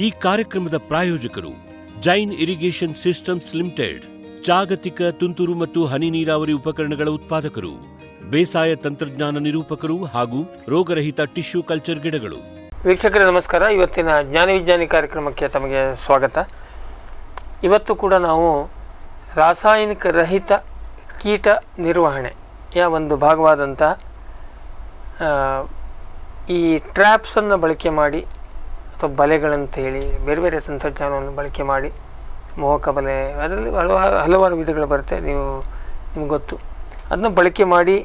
ಈ ಕಾರ್ಯಕ್ರಮದ ಪ್ರಾಯೋಜಕರು ಜೈನ್ ಇರಿಗೇಷನ್ ಸಿಸ್ಟಮ್ಸ್ ಲಿಮಿಟೆಡ್, ಜಾಗತಿಕ ತುಂತುರು ಮತ್ತು ಹನಿ ನೀರಾವರಿ ಉಪಕರಣಗಳ ಉತ್ಪಾದಕರು, ಬೇಸಾಯ ತಂತ್ರಜ್ಞಾನ ನಿರೂಪಕರು ಹಾಗೂ ರೋಗರಹಿತ ಟಿಶ್ಯೂ ಕಲ್ಚರ್ ಗಿಡಗಳು. ವೀಕ್ಷಕರೇ ನಮಸ್ಕಾರ. ಇವತ್ತಿನ ಜ್ಞಾನ ವಿಜ್ಞಾನಿ ಕಾರ್ಯಕ್ರಮಕ್ಕೆ ತಮಗೆ ಸ್ವಾಗತ. ಇವತ್ತು ಕೂಡ ನಾವು ರಾಸಾಯನಿಕ ರಹಿತ ಕೀಟ ನಿರ್ವಹಣೆಯ ಒಂದು ಭಾಗವಾದಂಥ ಈ ಟ್ರ್ಯಾಪ್ಸನ್ನು ಬಳಕೆ ಮಾಡಿ ಅಥವಾ ಬಲೆಗಳಂತ ಹೇಳಿ ಬೇರೆ ಬೇರೆ ತಂತ್ರಜ್ಞಾನವನ್ನು ಬಳಕೆ ಮಾಡಿ, ಮೋಹಕ ಬಲೆ, ಅದರಲ್ಲಿ ಹಲವಾರು ವಿಧಗಳು ಬರುತ್ತೆ, ನಿಮ್ಗೆ ಗೊತ್ತು. ಅದನ್ನು ಬಳಕೆ ಮಾಡಿ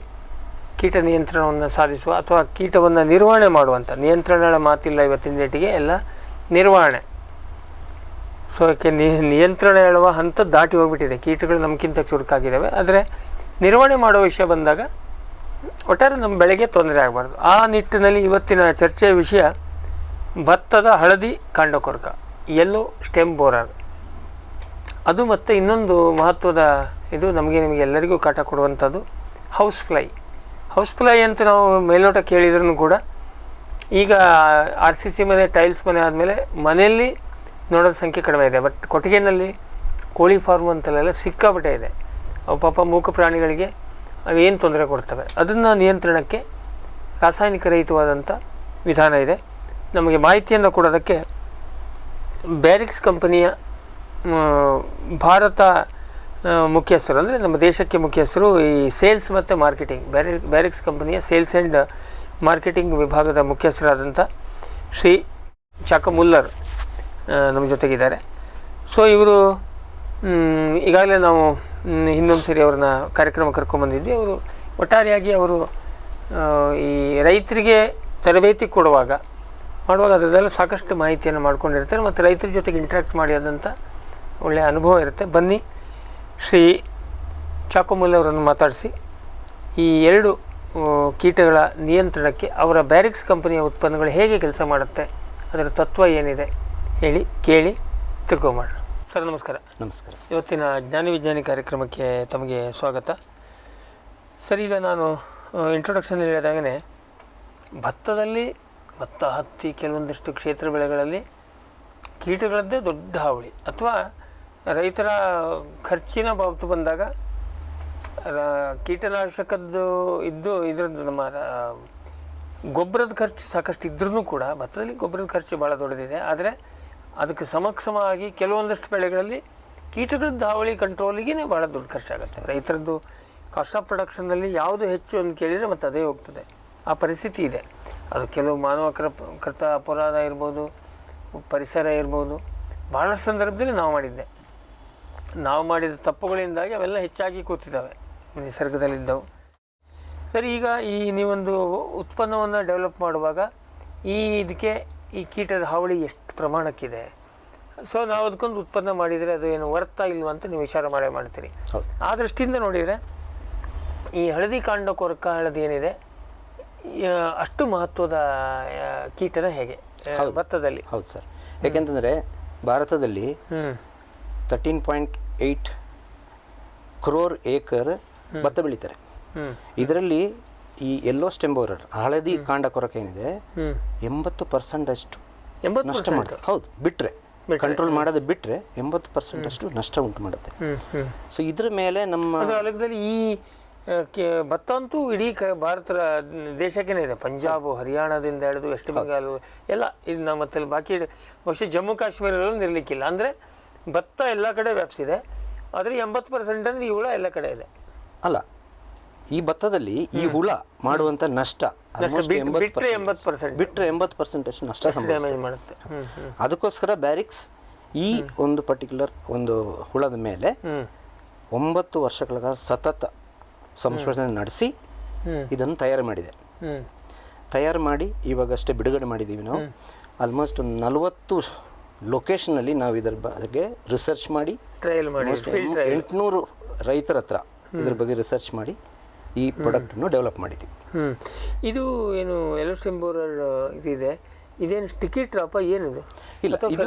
ಕೀಟ ನಿಯಂತ್ರಣವನ್ನು ಸಾಧಿಸುವ ಅಥವಾ ಕೀಟವನ್ನು ನಿರ್ವಹಣೆ ಮಾಡುವಂಥ, ನಿಯಂತ್ರಣಗಳ ಮಾತಿಲ್ಲ ಇವತ್ತಿನ ಡೇಟಿಗೆ, ಎಲ್ಲ ನಿರ್ವಹಣೆ. ಸೊ ಯಾಕೆ ನಿಯಂತ್ರಣ ಹೇಳುವ ಹಂತ ದಾಟಿ ಹೋಗ್ಬಿಟ್ಟಿದೆ. ಕೀಟಗಳು ನಮಗಿಂತ ಚುರುಕಾಗಿದ್ದಾವೆ. ಆದರೆ ನಿರ್ವಹಣೆ ಮಾಡೋ ವಿಷಯ ಬಂದಾಗ ಒಟ್ಟಾರೆ ನಮ್ಮ ಬೆಳೆಗೆ ತೊಂದರೆ ಆಗಬಾರ್ದು. ಆ ನಿಟ್ಟಿನಲ್ಲಿ ಇವತ್ತಿನ ಚರ್ಚೆಯ ವಿಷಯ ಭತ್ತದ ಹಳದಿ ಕಾಂಡಕೊರಕ, ಯೆಲ್ಲೋ ಸ್ಟೆಮ್ ಬೋರರ್. ಅದು ಮತ್ತು ಇನ್ನೊಂದು ಮಹತ್ವದ ಇದು ನಿಮಗೆ ಎಲ್ಲರಿಗೂ ಕಾಟ ಕೊಡುವಂಥದ್ದು ಹೌಸ್ ಫ್ಲೈ ಅಂತ ನಾವು ಮೇಲ್ನೋಟ ಕೇಳಿದ್ರೂ ಕೂಡ ಈಗ RCC ಮನೆ, ಟೈಲ್ಸ್ ಮನೆ ಆದಮೇಲೆ ಮನೆಯಲ್ಲಿ ನೋಡೋದ ಸಂಖ್ಯೆ ಕಡಿಮೆ ಇದೆ. ಬಟ್ ಕೊಟ್ಟಿಗೆನಲ್ಲಿ ಕೋಳಿ ಫಾರ್ಮ್ ಅಂತಲ್ಲೆಲ್ಲ ಸಿಕ್ಕಾಪಟ್ಟೆ ಇದೆ. ಅವು ಪಾಪ ಮೂಕ ಪ್ರಾಣಿಗಳಿಗೆ ಅವೇನು ತೊಂದರೆ ಕೊಡ್ತವೆ. ಅದನ್ನು ನಿಯಂತ್ರಣಕ್ಕೆ ರಾಸಾಯನಿಕ ರಹಿತವಾದಂಥ ವಿಧಾನ ಇದೆ. ನಮಗೆ ಮಾಹಿತಿಯನ್ನು ಕೊಡೋದಕ್ಕೆ ಬ್ಯಾರಿಕ್ಸ್ ಕಂಪನಿಯ ಭಾರತ ಮುಖ್ಯಸ್ಥರು, ಅಂದರೆ ನಮ್ಮ ದೇಶಕ್ಕೆ ಮುಖ್ಯಸ್ಥರು, ಈ ಸೇಲ್ಸ್ ಮತ್ತು ಮಾರ್ಕೆಟಿಂಗ್, ಬ್ಯಾರಿಕ್ಸ್ ಕಂಪನಿಯ ಸೇಲ್ಸ್ ಆ್ಯಂಡ್ ಮಾರ್ಕೆಟಿಂಗ್ ವಿಭಾಗದ ಮುಖ್ಯಸ್ಥರಾದಂಥ ಶ್ರೀ ಚಾಕೋ ಮುಲ್ಲರ್ ನಮ್ಮ ಜೊತೆಗಿದ್ದಾರೆ. ಸೊ ಇವರು ಈಗಾಗಲೇ ನಾವು ಹಿಂದೊಂದು ಸರಿ ಅವ್ರನ್ನ ಕಾರ್ಯಕ್ರಮ ಕರ್ಕೊಂಡ್ಬಂದಿದ್ವಿ. ಅವರು ಒಟ್ಟಾರೆಯಾಗಿ ಅವರು ಈ ರೈತರಿಗೆ ತರಬೇತಿ ಮಾಡುವಾಗ ಅದರಲ್ಲೆಲ್ಲ ಸಾಕಷ್ಟು ಮಾಹಿತಿಯನ್ನು ಮಾಡ್ಕೊಂಡಿರ್ತಾರೆ ಮತ್ತು ರೈತರ ಜೊತೆಗೆ ಇಂಟ್ರ್ಯಾಕ್ಟ್ ಮಾಡಿ ಆದಂಥ ಒಳ್ಳೆಯ ಅನುಭವ ಇರುತ್ತೆ. ಬನ್ನಿ ಶ್ರೀ ಚಾಕೋ ಮುಲ್ಲರ್ ಅವರನ್ನು ಮಾತಾಡಿಸಿ ಈ ಎರಡು ಕೀಟಗಳ ನಿಯಂತ್ರಣಕ್ಕೆ ಅವರ ಬ್ಯಾರಿಕ್ಸ್ ಕಂಪನಿಯ ಉತ್ಪನ್ನಗಳು ಹೇಗೆ ಕೆಲಸ ಮಾಡುತ್ತೆ, ಅದರ ತತ್ವ ಏನಿದೆ ಹೇಳಿ ಕೇಳಿ ತಿಳ್ಕೊಂಬೋಣ. ಸರ್ ನಮಸ್ಕಾರ. ನಮಸ್ಕಾರ. ಇವತ್ತಿನ ಜ್ಞಾನ ವಿಜ್ಞಾನಿ ಕಾರ್ಯಕ್ರಮಕ್ಕೆ ತಮಗೆ ಸ್ವಾಗತ. ಸರ್, ಈಗ ನಾನು ಇಂಟ್ರೊಡಕ್ಷನ್ ಹೇಳಿದಾಗೇ ಭತ್ತ, ಹತ್ತಿ, ಕೆಲವೊಂದಿಷ್ಟು ಕ್ಷೇತ್ರ ಬೆಳೆಗಳಲ್ಲಿ ಕೀಟಗಳದ್ದೇ ದೊಡ್ಡ ಹಾವಳಿ, ಅಥವಾ ರೈತರ ಖರ್ಚಿನ ಬಾಬತು ಬಂದಾಗ ಕೀಟನಾಶಕದ್ದು ಇದರದ್ದು ನಮ್ಮ ಗೊಬ್ಬರದ ಖರ್ಚು ಸಾಕಷ್ಟು ಇದ್ರೂ ಕೂಡ ಭತ್ತದಲ್ಲಿ ಗೊಬ್ಬರದ ಖರ್ಚು ಭಾಳ ದೊಡ್ಡದಿದೆ. ಆದರೆ ಅದಕ್ಕೆ ಸಮಕ್ಷಮವಾಗಿ ಕೆಲವೊಂದಷ್ಟು ಬೆಳೆಗಳಲ್ಲಿ ಕೀಟಗಳದ್ದು ಹಾವಳಿ ಕಂಟ್ರೋಲಿಗೆ ಭಾಳ ದೊಡ್ಡ ಖರ್ಚಾಗುತ್ತೆ. ರೈತರದ್ದು ಕಾಸ್ಟ್ ಆಫ್ ಪ್ರೊಡಕ್ಷನ್ನಲ್ಲಿ ಯಾವುದು ಹೆಚ್ಚು ಅಂತ ಕೇಳಿದರೆ ಮತ್ತು ಅದೇ ಹೋಗ್ತದೆ. ಆ ಪರಿಸ್ಥಿತಿ ಇದೆ. ಅದು ಕೆಲವು ಮಾನವ ಕೃತ ಅಪರಾಧ ಇರ್ಬೋದು, ಪರಿಸರ ಇರ್ಬೋದು. ಭಾಳಷ್ಟು ಸಂದರ್ಭದಲ್ಲಿ ನಾವು ಮಾಡಿದ ತಪ್ಪುಗಳಿಂದಾಗಿ ಅವೆಲ್ಲ ಹೆಚ್ಚಾಗಿ ಕೂತಿದ್ದಾವೆ ನಿಸರ್ಗದಲ್ಲಿದ್ದವು. ಸರಿ, ಈಗ ನೀವೊಂದು ಉತ್ಪನ್ನವನ್ನು ಡೆವಲಪ್ ಮಾಡುವಾಗ ಇದಕ್ಕೆ ಈ ಕೀಟದ ಹಾವಳಿ ಎಷ್ಟು ಪ್ರಮಾಣಕ್ಕಿದೆ, ಸೊ ನಾವು ಅದಕ್ಕೊಂದು ಉತ್ಪನ್ನ ಮಾಡಿದರೆ ಅದು ಏನು ವರ್ತಾ ಇಲ್ವ ಅಂತ ನೀವು ವಿಚಾರ ಮಾಡ್ತೀರಿ. ಆ ದೃಷ್ಟಿಯಿಂದ ನೋಡಿದರೆ ಈ ಹಳದಿ ಕಾಂಡಕೊರಕ ಹಳದಿ ಏನಿದೆ ಅಷ್ಟು ಮಹತ್ವದ ಕೀಟದ ಹೇಗೆ ಭತ್ತದಲ್ಲಿ? ಹೌದು ಸರ್. ಯಾಕೆಂತಂದರೆ ಭಾರತದಲ್ಲಿ 13.8 crore ಏಕರ್ ಭತ್ತ ಬೆಳೀತಾರೆ. ಇದರಲ್ಲಿ ಈ ಯೆಲ್ಲೋ ಸ್ಟೆಮ್ ಬೋರರ್ ಹಳದಿ ಕಾಂಡಕೊರಕ ಏನಿದೆ 80% ಅಷ್ಟು ನಷ್ಟ ಮಾಡುತ್ತೆ. ಹೌದು, ಬಿಟ್ಟರೆ ಕಂಟ್ರೋಲ್ ಮಾಡೋದು ಬಿಟ್ಟರೆ 80% ಅಷ್ಟು ನಷ್ಟ ಉಂಟು ಮಾಡುತ್ತೆ. ಸೊ ಇದ್ರ ಮೇಲೆ ನಮ್ಮ ಅಲೆಗದಲ್ಲಿ ಈ ಭತ್ತ ಅಂತೂ ಇಡೀ ಭಾರತ ದೇಶಕ್ಕೇನೆ ಇದೆ. ಪಂಜಾಬ್, ಹರಿಯಾಣದಿಂದ ಹಿಡಿದು ವೆಸ್ಟ್ ಬೆಂಗಾಲ್ ಎಲ್ಲ ಇದು ನಮ್ಮ ಮತ್ತೆ ಬಾಕಿ ಬಹುಶಃ ಜಮ್ಮು ಕಾಶ್ಮೀರಲ್ಲೂ ಇರಲಿಕ್ಕಿಲ್ಲ. ಅಂದರೆ ಭತ್ತ ಎಲ್ಲ ಕಡೆ ವ್ಯಾಪಿಸಿದೆ. ಆದರೆ 80% ಅಂದರೆ ಈ ಹುಳ ಎಲ್ಲ ಕಡೆ ಇದೆ. ಅಲ್ಲ, ಈ ಭತ್ತದಲ್ಲಿ ಈ ಹುಳ ಮಾಡುವಂಥ ನಷ್ಟ ಬಿಟ್ಟರೆ 80% ಅಷ್ಟು ನಷ್ಟ ಮಾಡುತ್ತೆ. ಅದಕ್ಕೋಸ್ಕರ ಬ್ಯಾರಿಕ್ಸ್ ಈ ಒಂದು ಪರ್ಟಿಕ್ಯುಲರ್ ಒಂದು ಹುಳದ ಮೇಲೆ 9 ವರ್ಷಗಳ ಸತತ ಸಂಶೋಧನೆ ನಡೆಸಿ ಇದನ್ನು ತಯಾರು ಮಾಡಿ ಇವಾಗಷ್ಟೇ ಬಿಡುಗಡೆ ಮಾಡಿದ್ದೀವಿ. ನಾವು ಆಲ್ಮೋಸ್ಟ್ 40 ಲೊಕೇಶನಲ್ಲಿ ನಾವು ಇದರ ಬಗ್ಗೆ ರಿಸರ್ಚ್ ಮಾಡಿ 800 ರೈತರ ಹತ್ರ ಇದ್ರ ಬಗ್ಗೆ ರಿಸರ್ಚ್ ಮಾಡಿ ಈ ಪ್ರಾಡಕ್ಟನ್ನು ಡೆವಲಪ್ ಮಾಡಿದ್ದೀವಿ. ಇದು ಏನು ಯೆಲ್ಲೋ ಸ್ಟೆಮ್ ಬೋರರ್ ಇದಿದೆ, ಇದೇನು ಸ್ಟಿಕ್ಕಿ ಟ್ರಾಪ ಏನಿದೆ? ಇಲ್ಲ,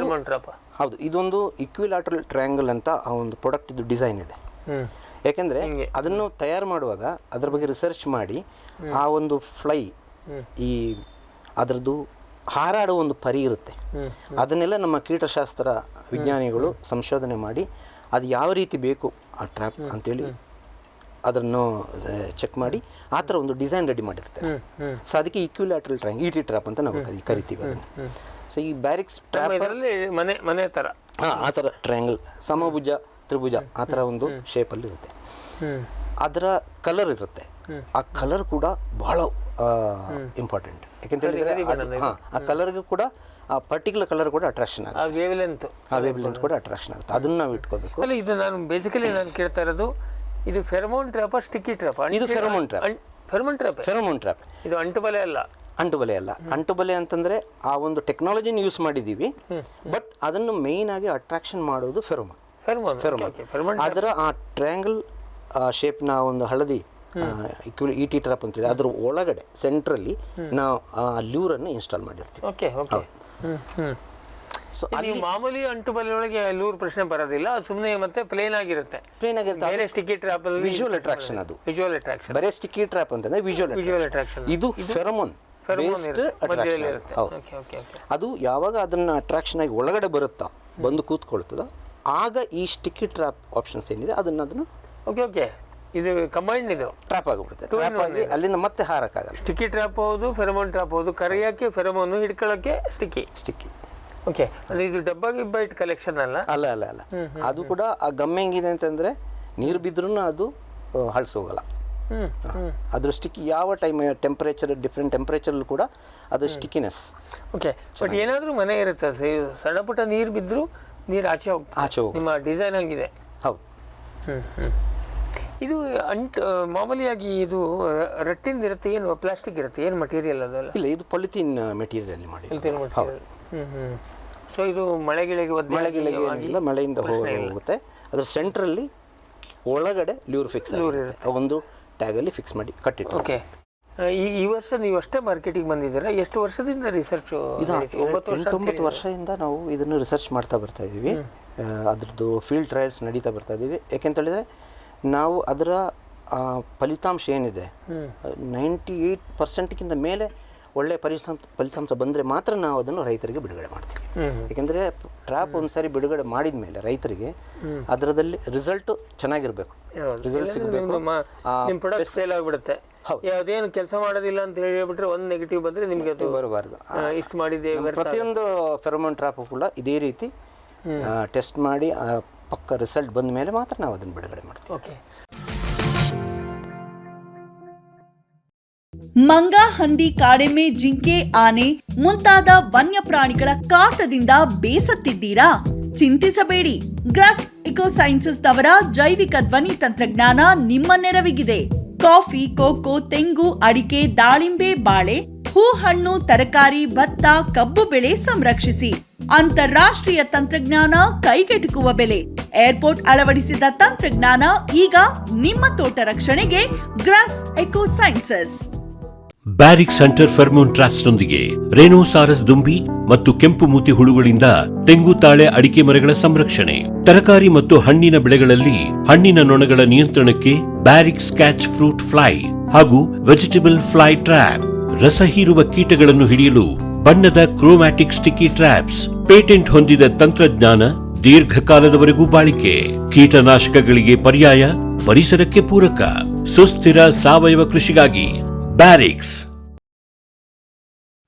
ಟ್ರಾಪ. ಹೌದು, ಇದೊಂದು ಇಕ್ವಿಲಾಟ್ರಲ್ ಟ್ರಯಾಂಗಲ್ ಅಂತ ಆ ಒಂದು ಪ್ರಾಡಕ್ಟ್ ಇದು ಡಿಸೈನ್ ಇದೆ. ಯಾಕೆಂದರೆ ಅದನ್ನು ತಯಾರು ಮಾಡುವಾಗ ಅದ್ರ ಬಗ್ಗೆ ರಿಸರ್ಚ್ ಮಾಡಿ ಆ ಒಂದು ಫ್ಲೈ ಈ ಅದರದ್ದು ಹಾರಾಡುವ ಒಂದು ಪರಿ ಇರುತ್ತೆ. ಅದನ್ನೆಲ್ಲ ನಮ್ಮ ಕೀಟಶಾಸ್ತ್ರ ವಿಜ್ಞಾನಿಗಳು ಸಂಶೋಧನೆ ಮಾಡಿ ಅದು ಯಾವ ರೀತಿ ಬೇಕು ಆ ಟ್ರ್ಯಾಪ್ ಅಂತೇಳಿ ಅದನ್ನು ಚೆಕ್ ಮಾಡಿ ಆ ಥರ ಒಂದು ಡಿಸೈನ್ ರೆಡಿ ಮಾಡಿರ್ತಾರೆ. ಸೊ ಅದಕ್ಕೆ equilateral triangle, E T trap ಅಂತ ನಾವು ಕರಿತೀವಿ ಅದನ್ನು. ಸೊ ಈ ಬ್ಯಾರಿಕ್ಸ್ ಟ್ರ್ಯಾಪಲ್ಲಿ ಮನೆ ಥರ ಆ ಥರ ಟ್ರಯಾಂಗಲ್, ಸಮಭುಜ, ತ್ರಿಭುಜ ಆ ಥರ ಒಂದು ಶೇಪಲ್ಲಿ ಇರುತ್ತೆ. ಅದರ ಕಲರ್ ಇರುತ್ತೆ. ಆ ಕಲರ್ ಕೂಡ ಬಹಳ ಇಂಪಾರ್ಟೆಂಟ್. ಯಾಕೆಂತ ಹೇಳಿದ್ರೆ ಆ ಕಲರ್ಗೂ ಕೂಡ ಆ ಪರ್ಟಿಕ್ಯುಲರ್ ಕಲರ್ ಕೂಡ ಅಟ್ರಾಕ್ಷನ್ ಆಗುತ್ತೆ. ಆ ವೇವ್ಲೆಂತ್ ಕೂಡ ಅಟ್ರಾಕ್ಷನ್ ಆಗುತ್ತೆ. ಅದನ್ನು ನಾವು ಇಟ್ಕೋಬೇಕು. ಅಲ್ಲ, ಇದು ನಾನು ಬೇಸಿಕಲಿ ನಾನು ಕೇಳ್ತಾ ಇರೋದು, ಇದು ಫೆರಮೋನ್ ಟ್ರ್ಯಾಪ್, ಸ್ಟಿಕ್ಕಿ ಟ್ರ್ಯಾಪ್? ಇದು ಫೆರಮೋನ್ ಟ್ರ್ಯಾಪ್. Pheromone trap. ಇದು ಅಂಟುಬಲೆ ಅಲ್ಲ. ಅಂಟುಬಲೆ ಅಂತಂದ್ರೆ ಆ ಒಂದು ಟೆಕ್ನಾಲಜಿನ ಯೂಸ್ ಮಾಡಿದ್ದೀವಿ, ಬಟ್ ಅದನ್ನು ಮೇಯ್ನ್ ಆಗಿ ಅಟ್ರಾಕ್ಷನ್ ಮಾಡೋದು ಫೆರಮೋನ್. ಅದರ ಆ ಟ್ರಯಾಂಗಲ್ ಶೇಪ್ನ ಒಂದು ಹಳದಿ ಇ ಟಿ ಟ್ರ್ಯಾಪ್ ಅಂತಿದೆ, ಅದರ ಒಳಗಡೆ ಸೆಂಟ್ರಲ್ಲಿ ನಾವು ಆ ಲ್ಯೂರನ್ನು ಇನ್ಸ್ಟಾಲ್ ಮಾಡಿರ್ತೀವಿ. ಸೊ ನೀವು ಮಾಮೂಲಿ ಅಂಟುಬಲೆ ಒಳಗೆ ಲೂರ್ ಪ್ರಶ್ನೆ ಬರೋದಿಲ್ಲ, ಸುಮ್ಮನೆ ಮತ್ತೆ ಪ್ಲೇನ್ ಆಗಿರುತ್ತೆ. ಬೇರೆ ಸ್ಟಿಕ್ಕಿ ಟ್ರ್ಯಾಪ್ ಅಲ್ಲಿ ವಿಜುವಲ್ ಅಟ್ರಾಕ್ಷನ್. ಅದು ವಿಜುವಲ್ ಅಟ್ರಾಕ್ಷನ್. ಬೇರೆ ಸ್ಟಿಕ್ಕಿ ಟ್ರ್ಯಾಪ್ ಅಂತಂದ್ರೆ ವಿಜುವಲ್ ಅಟ್ರಾಕ್ಷನ್. ಇದು ಫೆರಮೋನ್ ಇರುತ್ತೆ. ಅದು ಯಾವಾಗ ಅದನ್ನ ಅಟ್ರಾಕ್ಷನ್ ಆಗಿ ಒಳಗಡೆ ಬರುತ್ತಾ, ಬಂದು ಕೂತ್ಕೊಳ್ತದ, ಆಗ ಈ ಸ್ಟಿಕ್ಕಿ ಟ್ರ್ಯಾಪ್ ಆಪ್ಷನ್ಸ್ ಏನಿದೆ ಅದನ್ನು ಓಕೆ ಇದು ಕಂಬೈನ್ಡ್, ಇದು ಟ್ರ್ಯಾಪ್ ಆಗಿಬಿಡುತ್ತೆ. ಟ್ರ್ಯಾಪ್ ಆಗಿ ಅಲ್ಲಿಂದ ಮತ್ತೆ ಹಾರಕ್ಕಾಗಲ್ಲ. ಸ್ಟಿಕ್ಕಿ ಟ್ರ್ಯಾಪ್ ಹೌದು, ಫೆರಮೋನ್ ಟ್ರ್ಯಾಪ್ ಹೌದು. ಕರಿಯಕ್ಕೆ ಫೆರಮೋನ್, ಹಿಡ್ಕೊಳ್ಳೋಕ್ಕೆ ಸ್ಟಿಕ್ಕಿ. ಓಕೆ, ಅಂದರೆ ಇದು ಡಬ್ಬ ಗಿಬ್ಬ ಇಟ್ಟು ಕಲೆಕ್ಷನ್ ಅಲ್ಲ. ಅದು ಕೂಡ ಆ ಗಮ್ ಹೆಂಗಿದೆ ಅಂತಂದ್ರೆ ನೀರು ಬಿದ್ರೂ ಅದು ಹಳ್ಸೋಗಲ್ಲ. ಅದ್ರ ಸ್ಟಿಕ್ಕಿ ಯಾವ ಟೆಂಪರೇಚರ್ ಡಿಫ್ರೆಂಟ್ ಟೆಂಪರೇಚರ್ಲ್ಲೂ ಕೂಡ ಅದು ಸ್ಟಿಕ್ಕಿನೆಸ್. ಓಕೆ, ಬಟ್ ಏನಾದರೂ ಮನೆ ಇರುತ್ತೆ, ಸಣ್ಣ ಪುಟ್ಟ ನೀರು ಬಿದ್ದರೂ ನೀರು ಆಚೆ ಹೋಗ್ತದೆ. ನಿಮ್ಮ ಡಿಸೈನ್ ಹಂಗಿದೆ. ಹೌದು. ಇದು ಮಾಮೂಲಿಯಾಗಿ ಇದು ರಟ್ಟಿಂದ ಇರುತ್ತೆ, ಏನು ಪ್ಲಾಸ್ಟಿಕ್ ಇರುತ್ತೆ, ಏನು ಮಟೀರಿಯಲ್ ಅದಲ್ಲ? ಇಲ್ಲ, ಇದು ಪಾಲಿಥೀನ್ ಮೆಟೀರಿಯಲ್ ಮಾಡಿ. ಸೊ ಇದು ಮಳೆಗಿಳೆಗೆ ಇಲ್ಲ, ಮಳೆಯಿಂದ ಹೋಗುತ್ತೆ. ಅದ್ರ ಸೆಂಟ್ರಲ್ಲಿ ಒಳಗಡೆ ಲ್ಯೂರ್ ಫಿಕ್ಸ್ ಇರುತ್ತೆ, ಒಂದು ಟ್ಯಾಗಲ್ಲಿ ಫಿಕ್ಸ್ ಮಾಡಿ ಕಟ್ಟಿಟ್ಟು. ಓಕೆ, ಈ ವರ್ಷ ನೀವು ಅಷ್ಟೇ ಮಾರ್ಕೆಟಿಗೆ ಬಂದಿದ್ದೀರಾ? ಎಷ್ಟು ವರ್ಷದಿಂದ ರಿಸರ್ಚ್? 9 ವರ್ಷದಿಂದ ನಾವು ಇದನ್ನು ರಿಸರ್ಚ್ ಮಾಡ್ತಾ ಬರ್ತಾ ಇದ್ದೀವಿ. ಅದ್ರದ್ದು ಫೀಲ್ಡ್ ಟ್ರಯಲ್ಸ್ ನಡೀತಾ ಬರ್ತಾ ಇದ್ದೀವಿ. ಯಾಕೆಂತೇಳಿದ್ರೆ ನಾವು ಅದರ ಫಲಿತಾಂಶ ಏನಿದೆ 98% ಮೇಲೆ ಒಳ್ಳೆಯ ಫಲಿತಾಂಶ ಬಂದರೆ ಮಾತ್ರ ನಾವು ಅದನ್ನು ರೈತರಿಗೆ ಬಿಡುಗಡೆ ಮಾಡ್ತೀವಿ. ಯಾಕೆಂದರೆ ಟ್ರ್ಯಾಪ್ ಒಂದ್ಸರಿ ಬಿಡುಗಡೆ ಮಾಡಿದ ಮೇಲೆ ರೈತರಿಗೆ ಅದರದಲ್ಲಿ ರಿಸಲ್ಟ್ ಚೆನ್ನಾಗಿರ್ಬೇಕು, ರಿಸಲ್ಟ್ ಸಿಗಬೇಕು. ನಿಮ್ಮ ಪ್ರಾಡಕ್ಟ್ ಸೇಲ್ ಆಗಿಬಿಡುತ್ತೆ. ಯಾವುದೇನು ಕೆಲಸ ಮಾಡೋದಿಲ್ಲ ಅಂತ ಹೇಳಿಬಿಟ್ರೆ ಒಂದು ನೆಗೆಟಿವ್ ಬಂದರೆ ನಿಮಗೆ ಅದು ಬರಬಾರ್ದು. ಇಷ್ಟು ಮಾಡಿದ್ದೇವೆ. ಪ್ರತಿಯೊಂದು ಫೆರಮೋನ್ ಟ್ರ್ಯಾಪ್ ಕೂಡ ಇದೇ ರೀತಿ ಟೆಸ್ಟ್ ಮಾಡಿ ಪಕ್ಕ ರಿಸಲ್ಟ್ ಬಂದ ಮೇಲೆ ಮಾತ್ರ ನಾವು ಅದನ್ನು ಬಿಡುಗಡೆ ಮಾಡ್ತೀವಿ. ಓಕೆ. ಮಂಗ, ಹಂದಿ, ಕಾಡೆಮ್ಮೆ, ಜಿಂಕೆ, ಆನೆ ಮುಂತಾದ ವನ್ಯ ಪ್ರಾಣಿಗಳ ಕಾಟದಿಂದ ಬೇಸತ್ತಿದ್ದೀರಾ? ಚಿಂತಿಸಬೇಡಿ. ಗ್ರಾಸ್ ಇಕೋಸೈನ್ಸಸ್ ನವರ ಜೈವಿಕ ಧ್ವನಿ ತಂತ್ರಜ್ಞಾನ ನಿಮ್ಮ ನೆರವಿಗಿದೆ. ಕಾಫಿ, ಕೋಕೋ, ತೆಂಗು, ಅಡಿಕೆ, ದಾಳಿಂಬೆ, ಬಾಳೆ, ಹೂ, ಹಣ್ಣು, ತರಕಾರಿ, ಭತ್ತ, ಕಬ್ಬು ಬೆಳೆ ಸಂರಕ್ಷಿಸಿ. ಅಂತಾರಾಷ್ಟ್ರೀಯ ತಂತ್ರಜ್ಞಾನ, ಕೈಗೆಟುಕುವ ಬೆಲೆ. ಏರ್ಪೋರ್ಟ್ ಅಳವಡಿಸಿದ ತಂತ್ರಜ್ಞಾನ ಈಗ ನಿಮ್ಮ ತೋಟ ರಕ್ಷಣೆಗೆ. ಗ್ರಾಸ್ ಇಕೋಸೈನ್ಸಸ್. ಬ್ಯಾರಿಕ್ಸ್ ಹಂಟರ್ ಫೆರಮೋನ್ ಟ್ರ್ಯಾಪ್ಸ್ನೊಂದಿಗೆ ರೇನೋಸಾರಸ್ ದುಂಬಿ ಮತ್ತು ಕೆಂಪು ಮೂತಿ ಹುಳುಗಳಿಂದ ತೆಂಗು, ತಾಳೆ, ಅಡಿಕೆ ಮರಗಳ ಸಂರಕ್ಷಣೆ. ತರಕಾರಿ ಮತ್ತು ಹಣ್ಣಿನ ಬೆಳೆಗಳಲ್ಲಿ ಹಣ್ಣಿನ ನೊಣಗಳ ನಿಯಂತ್ರಣಕ್ಕೆ ಬ್ಯಾರಿಕ್ಸ್ ಕ್ಯಾಚ್ ಫ್ರೂಟ್ ಫ್ಲೈ ಹಾಗೂ ವೆಜಿಟೇಬಲ್ ಫ್ಲೈ ಟ್ರ್ಯಾಪ್. ರಸ ಹೀರುವ ಕೀಟಗಳನ್ನು ಹಿಡಿಯಲು ಬಣ್ಣದ ಕ್ರೋಮ್ಯಾಟಿಕ್ ಸ್ಟಿಕ್ಕಿ ಟ್ರ್ಯಾಪ್ಸ್. ಪೇಟೆಂಟ್ ಹೊಂದಿದ ತಂತ್ರಜ್ಞಾನ, ದೀರ್ಘಕಾಲದವರೆಗೂ ಬಾಳಿಕೆ. ಕೀಟನಾಶಕಗಳಿಗೆ ಪರ್ಯಾಯ, ಪರಿಸರಕ್ಕೆ ಪೂರಕ. ಸುಸ್ಥಿರ ಸಾವಯವ ಕೃಷಿಗಾಗಿ ಬ್ಯಾರಿಕ್ಸ್.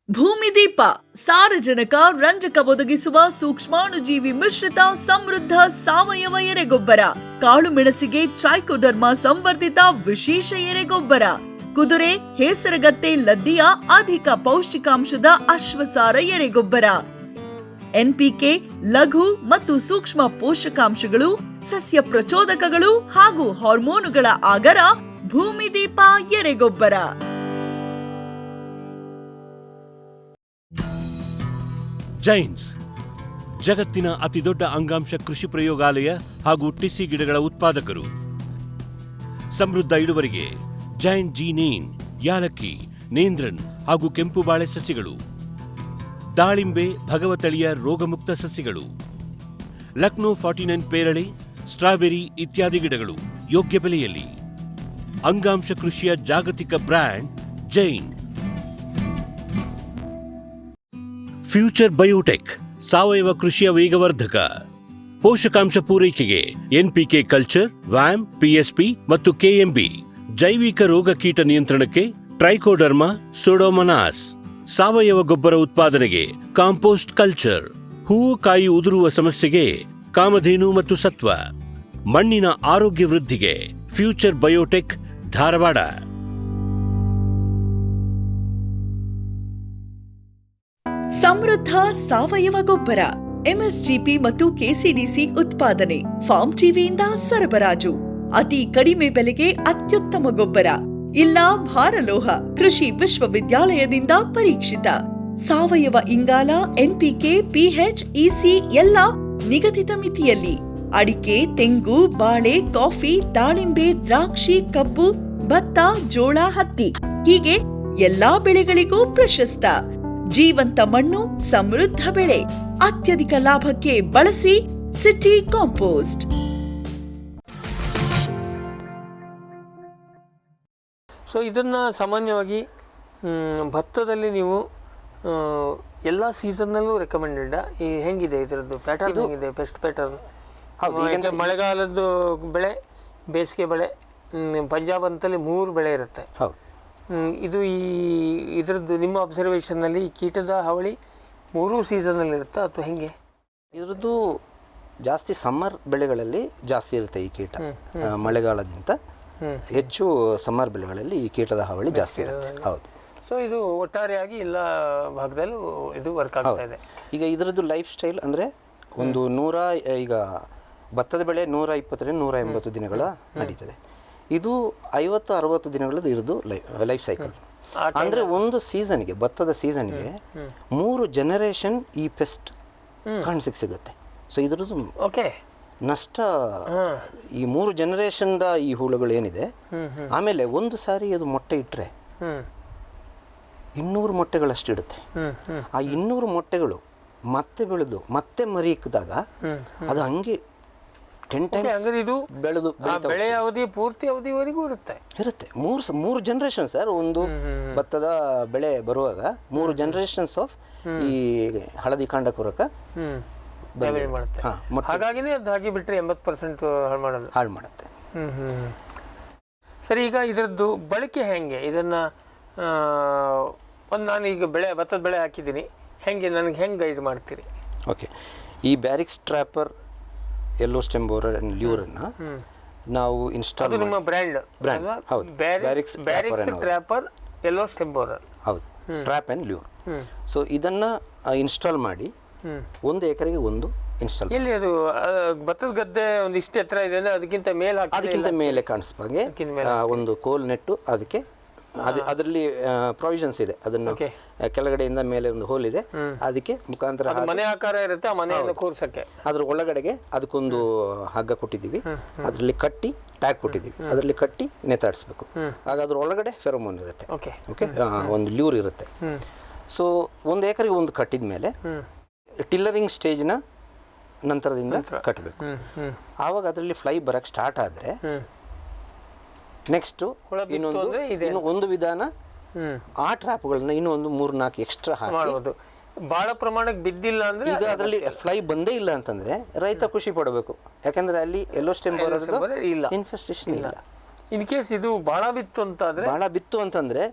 ಭೂಮಿದೀಪ ಸಾರಜನಕ, ರಂಜಕ ಒದಗಿಸುವ ಸೂಕ್ಷ್ಮಾಣುಜೀವಿ ಮಿಶ್ರಿತ ಸಮೃದ್ಧ ಸಾವಯವ ಎರೆಗೊಬ್ಬರ. ಕಾಳು ಮೆಣಸಿಗೆ ಟ್ರೈಕೋಡರ್ಮಾ ಸಂವರ್ಧಿತ ವಿಶೇಷ ಎರೆಗೊಬ್ಬರ. ಕುದುರೆ, ಹೇಸರಗತ್ತೆ, ಲದ್ದಿಯ ಅಧಿಕ ಪೌಷ್ಟಿಕಾಂಶದ ಅಶ್ವಸಾರ ಎರೆಗೊಬ್ಬರ. ಎನ್ಪಿಕೆ, ಲಘು ಮತ್ತು ಸೂಕ್ಷ್ಮ ಪೋಷಕಾಂಶಗಳು, ಸಸ್ಯ ಪ್ರಚೋದಕಗಳು ಹಾಗೂ ಹಾರ್ಮೋನುಗಳ ಆಗರ. ಭೂಮಿದೀಪ ಎರೆಗೊಬ್ಬರ. ಜೈನ್ಸ್ ಜಗತ್ತಿನ ಅತಿದೊಡ್ಡ ಅಂಗಾಂಶ ಕೃಷಿ ಪ್ರಯೋಗಾಲಯ ಹಾಗೂ ಟಿಸಿ ಗಿಡಗಳ ಉತ್ಪಾದಕರು. ಸಮೃದ್ಧ ಇಳುವರಿಗೆ ಜೈನ್ ಜೀನೇನ್, ಯಾಲಕ್ಕಿ, ನೇಂದ್ರನ್ ಹಾಗೂ ಕೆಂಪು ಬಾಳೆ ಸಸ್ಯಗಳು, ದಾಳಿಂಬೆ, ಭಗವತಳಿಯ ರೋಗಮುಕ್ತ ಸಸ್ಯಗಳು, ಲಕ್ನೋ 49 ಪೇರಳೆ, ಸ್ಟ್ರಾಬೆರಿ ಇತ್ಯಾದಿ ಗಿಡಗಳು ಯೋಗ್ಯ ಬೆಲೆಯಲ್ಲಿ. ಅಂಗಾಂಶ ಕೃಷಿಯ ಜಾಗತಿಕ ಬ್ರ್ಯಾಂಡ್ ಜೈನ್. ಫ್ಯೂಚರ್ ಬಯೋಟೆಕ್ ಸಾವಯವ ಕೃಷಿಯ ವೇಗವರ್ಧಕ. ಪೋಷಕಾಂಶ ಪೂರೈಕೆಗೆ ಎನ್ಪಿಕೆ ಕಲ್ಚರ್, ವ್ಯಾಮ್, ಪಿಎಸ್ಪಿ ಮತ್ತು ಕೆಎಂಬಿ. ಜೈವಿಕ ರೋಗ ಕೀಟ ನಿಯಂತ್ರಣಕ್ಕೆ ಟ್ರೈಕೋಡರ್ಮಾ, ಸೂಡೋಮನಾಸ್. ಸಾವಯವ ಗೊಬ್ಬರ ಉತ್ಪಾದನೆಗೆ ಕಾಂಪೋಸ್ಟ್ ಕಲ್ಚರ್. ಹೂವು ಕಾಯಿ ಉದುರುವ ಸಮಸ್ಯೆಗೆ ಕಾಮಧೇನು ಮತ್ತು ಸತ್ವ. ಮಣ್ಣಿನ ಆರೋಗ್ಯ ವೃದ್ಧಿಗೆ ಫ್ಯೂಚರ್ ಬಯೋಟೆಕ್, ಧಾರವಾಡ. ಸಮೃದ್ಧ ಸಾವಯವ ಗೊಬ್ಬರ, ಎಂಎಸ್ಜಿಪಿ ಮತ್ತು ಕೆಸಿಡಿಸಿ ಉತ್ಪಾದನೆ, ಫಾರ್ಮ್ ಟಿವಿಯಿಂದ ಸರಬರಾಜು. ಅತಿ ಕಡಿಮೆ ಬೆಲೆಗೆ ಅತ್ಯುತ್ತಮ ಗೊಬ್ಬರ. ಇಲ್ಲ ಭಾರಲೋಹ, ಕೃಷಿ ವಿಶ್ವವಿದ್ಯಾಲಯದಿಂದ ಪರೀಕ್ಷಿತ. ಸಾವಯವ ಇಂಗಾಲ, ಎನ್ಪಿಕೆ, ಪಿಎಚ್, ಇಸಿ ಎಲ್ಲ ನಿಗದಿತ ಮಿತಿಯಲ್ಲಿ. ಅಡಿಕೆ, ತೆಂಗು, ಬಾಳೆ, ಕಾಫಿ, ದಾಳಿಂಬೆ, ದ್ರಾಕ್ಷಿ, ಕಬ್ಬು, ಭತ್ತ, ಜೋಳ, ಹತ್ತಿ ಹೀಗೆ ಎಲ್ಲಾ ಬೆಳೆಗಳಿಗೂ ಪ್ರಶಸ್ತ. ಜೀವಂತ ಮಣ್ಣು, ಸಮೃದ್ಧ ಬೆಳೆ. ಅತ್ಯಧಿಕ ಲಾಭಕ್ಕೆ ಬಳಸಿ ಸಿಟಿ ಕಾಂಪೋಸ್ಟ್. ಸೊ ಇದನ್ನು ಸಾಮಾನ್ಯವಾಗಿ ಭತ್ತದಲ್ಲಿ ನೀವು ಎಲ್ಲ ಸೀಸನ್ನಲ್ಲೂ ರೆಕಮೆಂಡೆಡ್. ಈ ಹೆಂಗಿದೆ ಇದರದ್ದು ಪ್ಯಾಟರ್ನ್ ಹೆಂಗಿದೆ, ಬೆಸ್ಟ್ ಪ್ಯಾಟರ್ನ್? ಮಳೆಗಾಲದ್ದು ಬೆಳೆ, ಬೇಸಿಗೆ ಬೆಳೆ, ಪಂಜಾಬ್ ಅಂತಲ್ಲಿ 3 ಬೆಳೆ ಇರುತ್ತೆ. ಇದು ಇದರದ್ದು ನಿಮ್ಮ ಅಬ್ಸರ್ವೇಷನ್ನಲ್ಲಿ ಈ ಕೀಟದ ಹಾವಳಿ 3 ಸೀಸನಲ್ಲಿ ಇರುತ್ತಾ ಅಥವಾ ಹೆಂಗೆ? ಇದರದ್ದು ಜಾಸ್ತಿ ಸಮ್ಮರ್ ಬೆಳೆಗಳಲ್ಲಿ ಜಾಸ್ತಿ ಇರುತ್ತೆ ಈ ಕೀಟ. ಮಳೆಗಾಲದಿಂದ ಹೆಚ್ಚು ಸಮ್ಮರ್ ಬೆಳೆಗಳಲ್ಲಿ ಈ ಕೀಟದ ಹಾವಳಿ ಜಾಸ್ತಿ ಇರುತ್ತೆ. ಹೌದು. ಸೊ ಇದು ಒಟ್ಟಾರೆಯಾಗಿ ಎಲ್ಲ ಭಾಗದಲ್ಲೂ ಇದು ವರ್ಕ್ ಆಗ್ತಾ ಇದೆ. ಈಗ ಇದರದ್ದು ಲೈಫ್ ಸ್ಟೈಲ್ ಅಂದರೆ ಒಂದು ಈಗ ಭತ್ತದ ಬೆಳೆ 120ರಿಂದ 180 ದಿನಗಳ ನಡೀತದೆ. ಇದು 50-60 ದಿನಗಳದ್ದು ಇರೋದು ಲೈಫ್ ಸೈಕಲ್. ಅಂದರೆ ಒಂದು ಸೀಸನ್ಗೆ, ಭತ್ತದ ಸೀಸನ್ಗೆ 3 ಜನರೇಷನ್ ಈ ಪೆಸ್ಟ್ ಕಾಣಿಸಿಕ್ ಸಿಗುತ್ತೆ. ಸೊ ಇದರದ್ದು ಓಕೆ ನಷ್ಟ ಈ 3 ಜನರೇಷನ್ದ ಈ ಹುಳುಗಳು ಏನಿದೆ. ಆಮೇಲೆ ಒಂದು ಸಾರಿ ಅದು ಮೊಟ್ಟೆ ಇಟ್ಟರೆ 200 ಮೊಟ್ಟೆಗಳಷ್ಟು ಇಡುತ್ತೆ. ಆ 200 ಮೊಟ್ಟೆಗಳು ಮತ್ತೆ ಬೆಳೆದು ಮತ್ತೆ ಮರಿ ಇಕ್ಕಿದಾಗ ಅದು ಹಂಗೆ 10 ಟೈಮ್ಸ್ ಇದು ಬೆಳೆದು ಬೆಳೆಯ ಅವಧಿ ಪೂರ್ತಿ ಅವಧಿವರೆಗೂ ಇರುತ್ತೆ. 3 ಜನರೇಷನ್ ಸರ್. ಒಂದು ಭತ್ತದ ಬೆಳೆ ಬರುವಾಗ 3 ಜನರೇಷನ್ಸ್ ಆಫ್ ಈ ಹಳದಿ ಕಾಂಡ ಕೊರಕ ಮಾಡುತ್ತೆ. ಹಾಗಾಗಿನೇ ಅದು ಹಾಗೆ ಬಿಟ್ಟರೆ 80% ಹಾಳು ಮಾಡುತ್ತೆ. ಸರಿ, ಈಗ ಇದರದ್ದು ಬಳಕೆ ಹೆಂಗೆ? ಇದನ್ನು ನಾನು ಈಗ ಭತ್ತದ ಬೆಳೆ ಹಾಕಿದ್ದೀನಿ, ನನಗೆ ಹೆಂಗೆ ಗೈಡ್ ಮಾಡ್ತೀರಿ? ಓಕೆ, ಈ Barrix ಟ್ರ್ಯಾಪರ್ yellow stem borer and ಲ್ಯೂರನ್ನು ನಾವು ಇನ್ಸ್ಟಾಲ್, ಅದು ನಿಮ್ಮ ಬ್ರ್ಯಾಂಡ್? ಹೌದು, ಬ್ಯಾರಿಕ್ಸ್ ಟ್ರ್ಯಾಪರ್ ಯೆಲ್ಲೋ ಸ್ಟೆಮ್ ಬೋರರ್. ಹೌದು, ಟ್ರ್ಯಾಪ್ ಆ್ಯಂಡ್ ಲ್ಯೂರ್. ಸೊ ಇದನ್ನು ಇನ್ಸ್ಟಾಲ್ ಮಾಡಿ 1 ಎಕರೆಗೆ 1 ಇನ್ಸ್ಟಾಲ್. ಎಲ್ಲಿ ಅದು ಭತ್ತದ ಗದ್ದೆ ಒಂದು ಇಷ್ಟು ಎತ್ತರ ಇದೆ ಅಂದರೆ ಅದಕ್ಕಿಂತ ಮೇಲೆ ಕಾಣಿಸ್ಬಾಗೆ ಒಂದು ಕೋಲ್ ನೆಟ್ಟು ಅದಕ್ಕೆ ಅದರಲ್ಲಿ ಪ್ರೊವಿಷನ್ಸ್ ಇದೆ. ಅದನ್ನು ಕೆಳಗಡೆಯಿಂದ ಮೇಲೆ ಒಂದು ಹೋಲ್ ಇದೆ, ಅದಕ್ಕೆ ಮುಖಾಂತರ ಮನೆ ಆಕಾರ ಇರುತ್ತೆ. ಆ ಮನೆಯನ್ನು ಕೂರ್ಸಕ್ಕೆ ಅದ್ರ ಒಳಗಡೆಗೆ ಅದಕ್ಕೊಂದು ಹಗ್ಗ ಕೊಟ್ಟಿದ್ದೀವಿ, ಅದರಲ್ಲಿ ಕಟ್ಟಿ ಟ್ಯಾಗ್ ಕೊಟ್ಟಿದ್ದೀವಿ, ಅದರಲ್ಲಿ ಕಟ್ಟಿ ನೇತಾಡಿಸ್ಬೇಕು. ಆಗ ಅದ್ರ ಒಳಗಡೆ ಫೆರೋಮೋನ್ ಇರುತ್ತೆ. ಓಕೆ, ಒಂದು ಲ್ಯೂರ್ ಇರುತ್ತೆ. ಸೊ 1 ಎಕರೆಗೆ 1 ಕಟ್ಟಿದ ಮೇಲೆ ಟಿಲ್ಲರಿಂಗ್ ಸ್ಟೇಜ್ನ ನಂತರದಿಂದ ಕಟ್ಟಬೇಕು. ಆವಾಗ ಅದರಲ್ಲಿ ಫ್ಲೈ ಬರಕ್ಕೆ ಸ್ಟಾರ್ಟ್ ಆದರೆ ನೆಕ್ಸ್ಟು ಒಂದು ವಿಧಾನ, ಆ ಟ್ರ್ಯಾಪ್ಗಳನ್ನ ಇನ್ನೊಂದು 3-4 ಎಕ್ಸ್ಟ್ರಾ ಹಾಕಿ. ಭಾಳ ಪ್ರಮಾಣಕ್ಕೆ ಬಿದ್ದಿಲ್ಲ ಅಂದರೆ, ಈಗ ಅದರಲ್ಲಿ ಫ್ಲೈ ಬಂದೇ ಇಲ್ಲ ಅಂತಂದರೆ ರೈತ ಖುಷಿ ಪಡಬೇಕು. ಯಾಕಂದರೆ ಅಲ್ಲಿ ಯೆಲ್ಲೋ ಸ್ಟೆಮ್ ಬೋರರ್ ಇಲ್ಲ, ಇನ್ಫೆಸ್ಟೇಷನ್ ಇಲ್ಲ. ಇನ್ ಕೇಸ್ ಇದು ಭಾಳ ಬಿತ್ತು ಅಂತಂದರೆ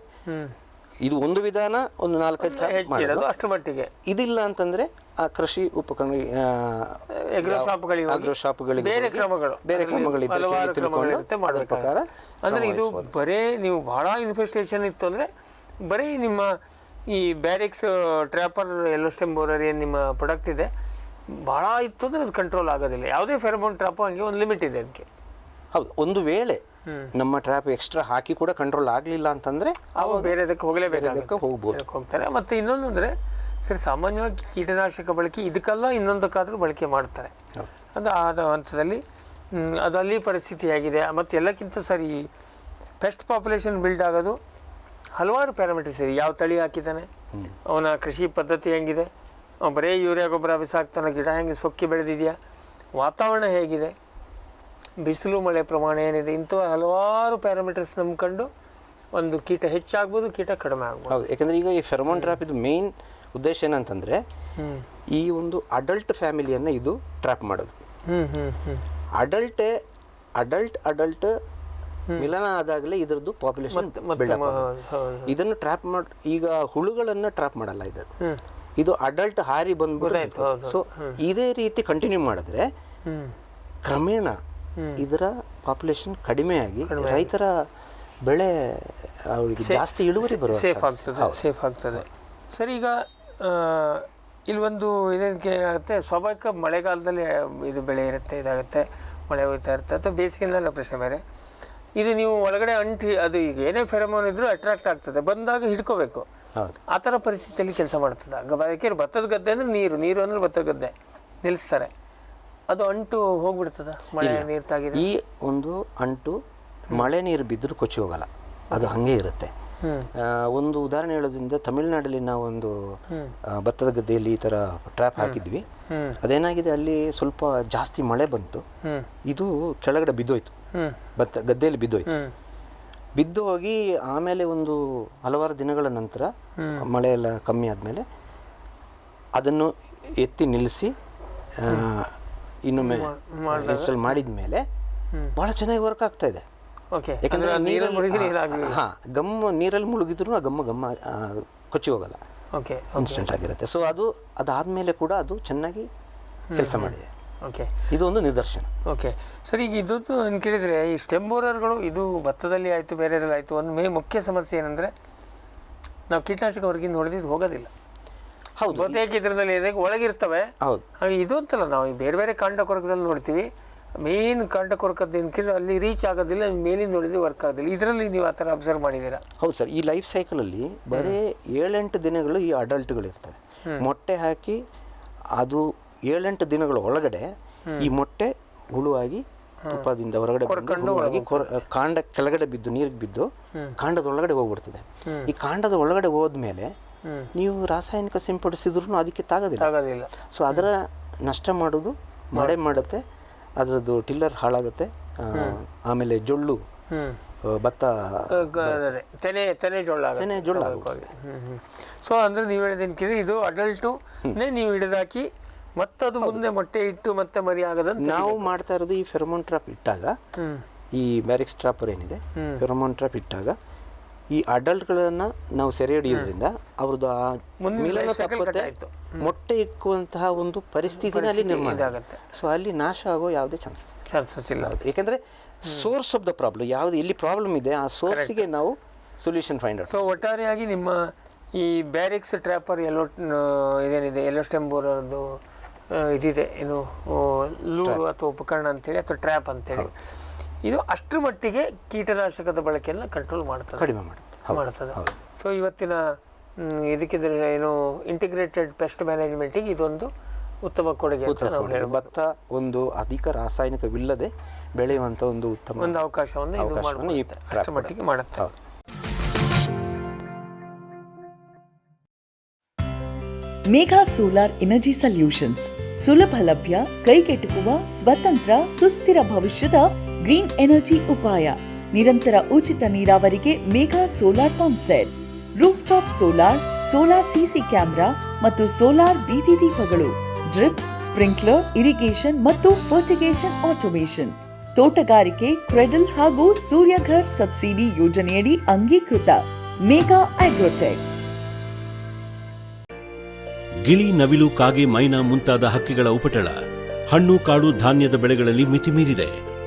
ಇದು ಒಂದು ವಿಧಾನ, ಒಂದು 4-5 ಹೆಚ್ಚಿರೋದು ಅಷ್ಟರ ಮಟ್ಟಿಗೆ. ಇದಿಲ್ಲ ಅಂತಂದರೆ ಆ ಕೃಷಿ ಉಪಕರಣ ಅಗ್ರೋ ಶಾಪ್ಗಳಿಗೆ ಬೇರೆ ಕ್ರಮಗಳಿರುತ್ತೆ ಮಾಡಬೇಕಾದ್ರೆ. ಅಂದರೆ ಇದು ಬರೀ ನೀವು ಭಾಳ ಇನ್ಫೆಸ್ಟೇಷನ್ ಇತ್ತು ಅಂದರೆ ಬರೀ ನಿಮ್ಮ ಈ ಬ್ಯಾರಿಕ್ಸ್ ಟ್ರ್ಯಾಪರ್ ಯೆಲ್ಲೋ ಸ್ಟೆಮ್ ಬೋರರ್ ಏನು ನಿಮ್ಮ ಪ್ರಾಡಕ್ಟ್ ಇದೆ ಭಾಳ ಇತ್ತು ಅಂದರೆ ಅದು ಕಂಟ್ರೋಲ್ ಆಗೋದಿಲ್ಲ. ಯಾವುದೇ ಫೆರೋಮೋನ್ ಟ್ರ್ಯಾಪು ಹಂಗೆ ಒಂದು ಲಿಮಿಟ್ ಇದೆ ಅದಕ್ಕೆ. ಹೌದು, ಒಂದು ವೇಳೆ ನಮ್ಮ ಟ್ರ್ಯಾಪ್ ಎಕ್ಸ್ಟ್ರಾ ಹಾಕಿ ಕೂಡ ಕಂಟ್ರೋಲ್ ಆಗಲಿಲ್ಲ ಅಂತಂದರೆ ಅವು ಬೇರೆದಕ್ಕೆ ಹೋಗ್ತಾರೆ. ಮತ್ತು ಇನ್ನೊಂದು ಅಂದರೆ ಸರಿ, ಸಾಮಾನ್ಯವಾಗಿ ಕೀಟನಾಶಕ ಬಳಕೆ ಇದಕ್ಕೆಲ್ಲ ಇನ್ನೊಂದಕ್ಕಾದರೂ ಬಳಕೆ ಮಾಡ್ತಾರೆ. ಅದು ಆದ ಹಂತದಲ್ಲಿ ಅದು ಅಲ್ಲಿ ಪರಿಸ್ಥಿತಿ ಆಗಿದೆ. ಮತ್ತು ಎಲ್ಲಕ್ಕಿಂತ ಸರಿ ಪೆಸ್ಟ್ ಪಾಪ್ಯುಲೇಷನ್ ಬಿಲ್ಡ್ ಆಗೋದು ಹಲವಾರು ಪ್ಯಾರಾಮೀಟರ್ಸ್ ಇದೆ. ಯಾವ ತಳಿ ಹಾಕಿದ್ದಾನೆ, ಅವನ ಕೃಷಿ ಪದ್ಧತಿ ಹೆಂಗಿದೆ, ಬರೀ ಯೂರಿಯಾ ಗೊಬ್ಬರ ಬಿಸಾಕ್ತಾನೆ, ಗಿಡ ಹೆಂಗೆ ಸೊಕ್ಕಿ ಬೆಳೆದಿದೆಯಾ, ವಾತಾವರಣ ಹೇಗಿದೆ, ಬಿಸಿಲು ಮಳೆ ಪ್ರಮಾಣ ಏನಿದೆ, ಇಂಥ ಹಲವಾರು ಪ್ಯಾರಾಮೀಟರ್ಸ್ ನಂಬ್ಕೊಂಡು ಒಂದು ಕೀಟ ಹೆಚ್ಚಾಗ್ಬೋದು, ಕೀಟ ಕಡಿಮೆ ಆಗ್ಬೋದು. ಹೌದು, ಯಾಕಂದರೆ ಈಗ ಈ ಫೆರೋಮೋನ್ ಟ್ರ್ಯಾಪ್ ಇದು ಮೇನ್ ಉದ್ದೇಶ ಏನಂತಂದರೆ ಈ ಒಂದು ಅಡಲ್ಟ್ ಫ್ಯಾಮಿಲಿಯನ್ನು ಇದು ಟ್ರ್ಯಾಪ್ ಮಾಡೋದು. ಅಡಲ್ಟ್ ಮಿಲನ ಆದಾಗಲೇ ಇದರದ್ದು ಪಾಪ್ಯುಲೇಷನ್ ಇದನ್ನು ಟ್ರ್ಯಾಪ್ ಮಾಡಿ. ಈಗ ಹುಳುಗಳನ್ನು ಟ್ರ್ಯಾಪ್ ಮಾಡಲ್ಲ ಇದು ಅಡಲ್ಟ್ ಹಾರಿ ಬಂದ್ಬಿಟ್ಟು. ಸೊ ಇದೇ ರೀತಿ ಕಂಟಿನ್ಯೂ ಮಾಡಿದ್ರೆ ಕ್ರಮೇಣ ಇದರ ಪಾಪ್ಯುಲೇಷನ್ ಕಡಿಮೆಯಾಗಿ ರೈತರ ಬೆಳೆ ಅವರಿಗೆ ಜಾಸ್ತಿ ಇಳುವರಿ ಬರುವ ಸೇಫ್ ಆಗ್ತದೆ. ಸರಿ, ಈಗ ಇಲ್ಲೊಂದು ಇದಕ್ಕೆ ಏನಾಗುತ್ತೆ, ಸ್ವಾಭಾವಿಕ ಮಳೆಗಾಲದಲ್ಲಿ ಇದು ಬೆಳೆ ಇರುತ್ತೆ, ಇದಾಗುತ್ತೆ, ಮಳೆ ಹೋಗ್ತಾ ಇರುತ್ತೆ, ಅಥವಾ ಬೇಸಿಗೆನೆಲ್ಲ ಪ್ರಶ್ನೆ ಬೇರೆ. ಇದು ನೀವು ಒಳಗಡೆ ಅಂಟಿ ಅದು ಈಗ ಏನೇ ಫೆರಮೋನ್ ಇದ್ರೂ ಅಟ್ರಾಕ್ಟ್ ಆಗ್ತದೆ, ಬಂದಾಗ ಹಿಡ್ಕೋಬೇಕು. ಆ ಥರ ಪರಿಸ್ಥಿತಿಯಲ್ಲಿ ಕೆಲಸ ಮಾಡ್ತದೆ. ಯಾಕೆಂದ್ರೆ ಭತ್ತದ ಗದ್ದೆ ಅಂದರೆ ನೀರು ಅಂದರೆ ಭತ್ತದ ಗದ್ದೆ ನಿಲ್ಲಿಸ್ತಾರೆ, ಅದು ಅಂಟು ಹೋಗ್ಬಿಡ್ತದ ಮಳೆ ನೀರು ತಾಗಿದೆ. ಈ ಒಂದು ಅಂಟು ಮಳೆ ನೀರು ಬಿದ್ದರೂ ಕೊಚ್ಚಿ ಹೋಗಲ್ಲ, ಅದು ಹಾಗೆ ಇರುತ್ತೆ. ಒಂದು ಉದಾಹರಣೆ ಹೇಳೋದ್ರಿಂದ, ತಮಿಳುನಾಡಲ್ಲಿ ನಾವೊಂದು ಭತ್ತದ ಗದ್ದೆಯಲ್ಲಿ ಈ ಥರ ಟ್ರ್ಯಾಪ್ ಹಾಕಿದ್ವಿ. ಅದೇನಾಗಿದೆ, ಅಲ್ಲಿ ಸ್ವಲ್ಪ ಜಾಸ್ತಿ ಮಳೆ ಬಂತು, ಇದು ಕೆಳಗಡೆ ಬಿದ್ದೋಯ್ತು, ಭತ್ತ ಗದ್ದೆಯಲ್ಲಿ ಬಿದ್ದು ಹೋಗಿ ಆಮೇಲೆ ಒಂದು ಹಲವಾರು ದಿನಗಳ ನಂತರ ಮಳೆ ಎಲ್ಲ ಕಮ್ಮಿ ಆದಮೇಲೆ ಅದನ್ನು ಎತ್ತಿ ನಿಲ್ಲಿಸಿ ಇನ್ನೊಮ್ಮೆ ಇನ್ಸ್ಟಾಲ್ ಮಾಡಿದ ಮೇಲೆ ಭಾಳ ಚೆನ್ನಾಗಿ ವರ್ಕ್ ಆಗ್ತಾ ಇದೆ. ಯಾಕಂದರೆ ನೀರಲ್ಲಿ ಮುಳುಗಿದ್ರು ಆ ಗಮ್ಮ ಕೊಚ್ಚಿ ಹೋಗಲ್ಲ, ಇನ್ಸ್ಟೆಂಟ್ ಆಗಿರುತ್ತೆ. ಸೊ ಅದಾದಮೇಲೆ ಕೂಡ ಅದು ಚೆನ್ನಾಗಿ ಕೆಲಸ ಮಾಡಿದೆ. ಇದು ಒಂದು ನಿದರ್ಶನ. ಸರಿ, ಈಗ ಇದು ಕೇಳಿದರೆ ಈ ಸ್ಟೆಮ್ ಬೋರರ್ಗಳು ಇದು ಭತ್ತದಲ್ಲಿ ಆಯಿತು, ಬೇರೆದ್ರಲ್ಲಿ ಆಯಿತು, ಒಂದು ಮುಖ್ಯ ಸಮಸ್ಯೆ ಏನಂದರೆ ನಾವು ಕೀಟನಾಶಕ ಹೊರಗಿಂದ ಹೊಡೆದಿದ್ದು ಹೋಗೋದಿಲ್ಲ. ಹೌದು, ಬಹುತೇಕ ಇದರಲ್ಲಿ ಒಳಗಿರ್ತವೆ. ಹಾಗೆ ಇದು ಅಂತಲ್ಲ, ನಾವು ಬೇರೆ ಬೇರೆ ಕಾಂಡ ಕೊರಕದಲ್ಲಿ ನೋಡ್ತೀವಿ, ಮೇನ್ ಕಾಂಡ ಕೊರಕದ್ದು ಏನು ಅಲ್ಲಿ ರೀಚ್ ಆಗೋದಿಲ್ಲ, ಮೇಲಿಂದ ನೋಡಿದ್ರೆ ವರ್ಕ್ ಆಗೋದಿಲ್ಲ. ಇದರಲ್ಲಿ ನೀವು ಆ ಥರ ಅಬ್ಸರ್ವ್ ಮಾಡಿದ್ದೀರಾ? ಹೌದು ಸರ್, ಈ ಲೈಫ್ ಸೈಕಲಲ್ಲಿ ಬರೀ 7-8 ದಿನಗಳು ಈ ಅಡಲ್ಟ್ಗಳಿರ್ತವೆ. ಮೊಟ್ಟೆ ಹಾಕಿ ಅದು 7-8 ದಿನಗಳ ಒಳಗಡೆ ಈ ಮೊಟ್ಟೆ ಹುಳುವಾಗಿ ತುಪ್ಪದಿಂದ ಹೊರಗಡೆ ಹುಳುವಾಗಿ ಕಾಂಡ ಕೆಳಗಡೆ ಬಿದ್ದು ನೀರಿಗೆ ಬಿದ್ದು ಕಾಂಡದ ಒಳಗಡೆ ಹೋಗ್ಬಿಡ್ತದೆ. ಈ ಕಾಂಡದ ಒಳಗಡೆ ಹೋದ್ಮೇಲೆ ನೀವು ರಾಸಾಯನಿಕ ಸಿಂಪಡಿಸಿದ್ರು ಅದಕ್ಕೆ ತಾಗೋದಿಲ್ಲ. ಸೊ ಅದರ ನಷ್ಟ ಮಾಡೋದು ಮಳೆ ಮಾಡುತ್ತೆ, ಅದರದ್ದು ಟಿಲ್ಲರ್ ಹಾಳಾಗುತ್ತೆ, ಆಮೇಲೆ ಜೊಳ್ಳು ಭತ್ತ ತೆನೆ ಜೊಳ್ಳಾಗುತ್ತೆ. ಸೊ ಅಂದರೆ ನೀವು ಹೇಳಿದೇನು ಕೇಳಿ, ಇದು ಅಡಲ್ಟುನೇ ನೀವು ಹಿಡಿದಾಕಿ ಮತ್ತದು ಮುಂದೆ ಮೊಟ್ಟೆ ಇಟ್ಟು ಮತ್ತೆ ಮರಿ ಆಗದಂತ ನಾವು ಮಾಡ್ತಾ ಇರೋದು. ಈ ಫೆರಮೋನ್ ಟ್ರಾಪ್ ಇಟ್ಟಾಗ, ಈ ಬ್ಯಾರಿಕ್ಸ್ ಟ್ರಾಪರ್ ಏನಿದೆ, ಫೆರಮೋನ್ ಟ್ರಾಪ್ ಇಟ್ಟಾಗ ಈ ಅಡಲ್ಟ್ಗಳನ್ನು ನಾವು ಸೆರೆ ಹಿಡಿಯೋದ್ರಿಂದ ಅವ್ರದ್ದು ಆ ಮಿಲನ ತಪ್ಪತ್ತೆ, ಮೊಟ್ಟೆ ಇಕ್ಕುವಂತಹ ಒಂದು ಪರಿಸ್ಥಿತಿನಲ್ಲಿ ನಿರ್ಮಾಣ ಆಗುತ್ತೆ. ಸೊ ಅಲ್ಲಿ ನಾಶ ಆಗೋ ಯಾವುದೇ ಚಾನ್ಸಸ್ ಇಲ್ಲ. ಯಾಕೆಂದರೆ ಸೋರ್ಸ್ ಆಫ್ ದ ಪ್ರಾಬ್ಲಮ್ ಯಾವುದು, ಎಲ್ಲಿ ಪ್ರಾಬ್ಲಮ್ ಇದೆ ಆ ಸೋರ್ಸಿಗೆ ನಾವು ಸೊಲ್ಯೂಷನ್ ಫೈಂಡ್ ಔಟ್. ಸೊ ಒಟ್ಟಾರೆಯಾಗಿ ನಿಮ್ಮ ಈ ಬ್ಯಾರಿಕ್ಸ್ ಟ್ರ್ಯಾಪರ್ ಇದೇನಿದೆ, ಎಲ್ಲೋ ಸ್ಟೆಮ್ ಬೋರರ್ದು ಇದಿದೆ, ಏನು ಲೂರು ಅಥವಾ ಉಪಕರಣ ಅಂತೇಳಿ ಅಥವಾ ಟ್ರ್ಯಾಪ್ ಅಂತೇಳಿ, ಇದು ಅಷ್ಟರ ಮಟ್ಟಿಗೆ ಕೀಟನಾಶಕದ ಬಳಕೆಯನ್ನು ಕಂಟ್ರೋಲ್ ಮಾಡ್ತದೆ, ಕಡಿಮೆ ಮಾಡ್ತದೆ. ಸೊ ಇವತ್ತಿನ ಇದಕ್ಕಿದ್ರೆ ಏನು ಇಂಟಿಗ್ರೇಟೆಡ್ ಪೆಸ್ಟ್ ಮ್ಯಾನೇಜ್ಮೆಂಟಿಗೆ ಇದೊಂದು ಉತ್ತಮ ಕೊಡುಗೆ ಅಂತ ನಾವು ಹೇಳ್ಬೋದು. ಭತ್ತ ಒಂದು ಅಧಿಕ ರಾಸಾಯನಿಕವಿಲ್ಲದೆ ಬೆಳೆಯುವಂಥ ಒಂದು ಉತ್ತಮ ಅವಕಾಶವನ್ನು ಇದು ಮಾಡುತ್ತೆ, ಅಷ್ಟರ ಮಟ್ಟಿಗೆ ಮಾಡುತ್ತೆ. ಮೇಘಾ ಸೋಲಾರ್ ಎನರ್ಜಿ ಸೊಲ್ಯೂಷನ್ಸ್ ಸುಲಭ ಲಭ್ಯ, ಕೈಗೆಟುಕುವ, ಸ್ವತಂತ್ರ, ಸುಸ್ಥಿರ ಭವಿಷ್ಯದ ಗ್ರೀನ್ ಎನರ್ಜಿ ಉಪಾಯ. ನಿರಂತರ ಉಚಿತ ನೀರಾವರಿಗೆ Megha solar pump set, roof top solar, solar CC camera ಮತ್ತು ಸೋಲಾರ್ ಬೀದಿ ದೀಪಗಳು, ಡ್ರಿಪ್, ಸ್ಪ್ರಿಂಕ್ಲರ್, ಇರಿಗೇಷನ್ ಮತ್ತು ಫರ್ಟಿಗೇಷನ್ ಆಟೋಮೇಷನ್, ತೋಟಗಾರಿಕೆ, ಕ್ರೆಡಲ್ ಹಾಗೂ ಸೂರ್ಯಘರ್ ಸಬ್ಸಿಡಿ ಯೋಜನೆಯಡಿ ಅಂಗೀಕೃತ. ಮೇಘಾ ಆಗ್ರೋಟೆಕ್. ಗಿಳಿ, ನವಿಲು, ಕಾಗೆ, ಮೈನಾ ಮುಂತಾದ ಹಕ್ಕಿಗಳ ಉಪಟಳ. ಹಣ್ಣು, ಕಾಡು, ಧಾನ್ಯದ ಬೆಳೆಗಳಲ್ಲಿ ಮಿತಿ ಮೀರಿದೆ.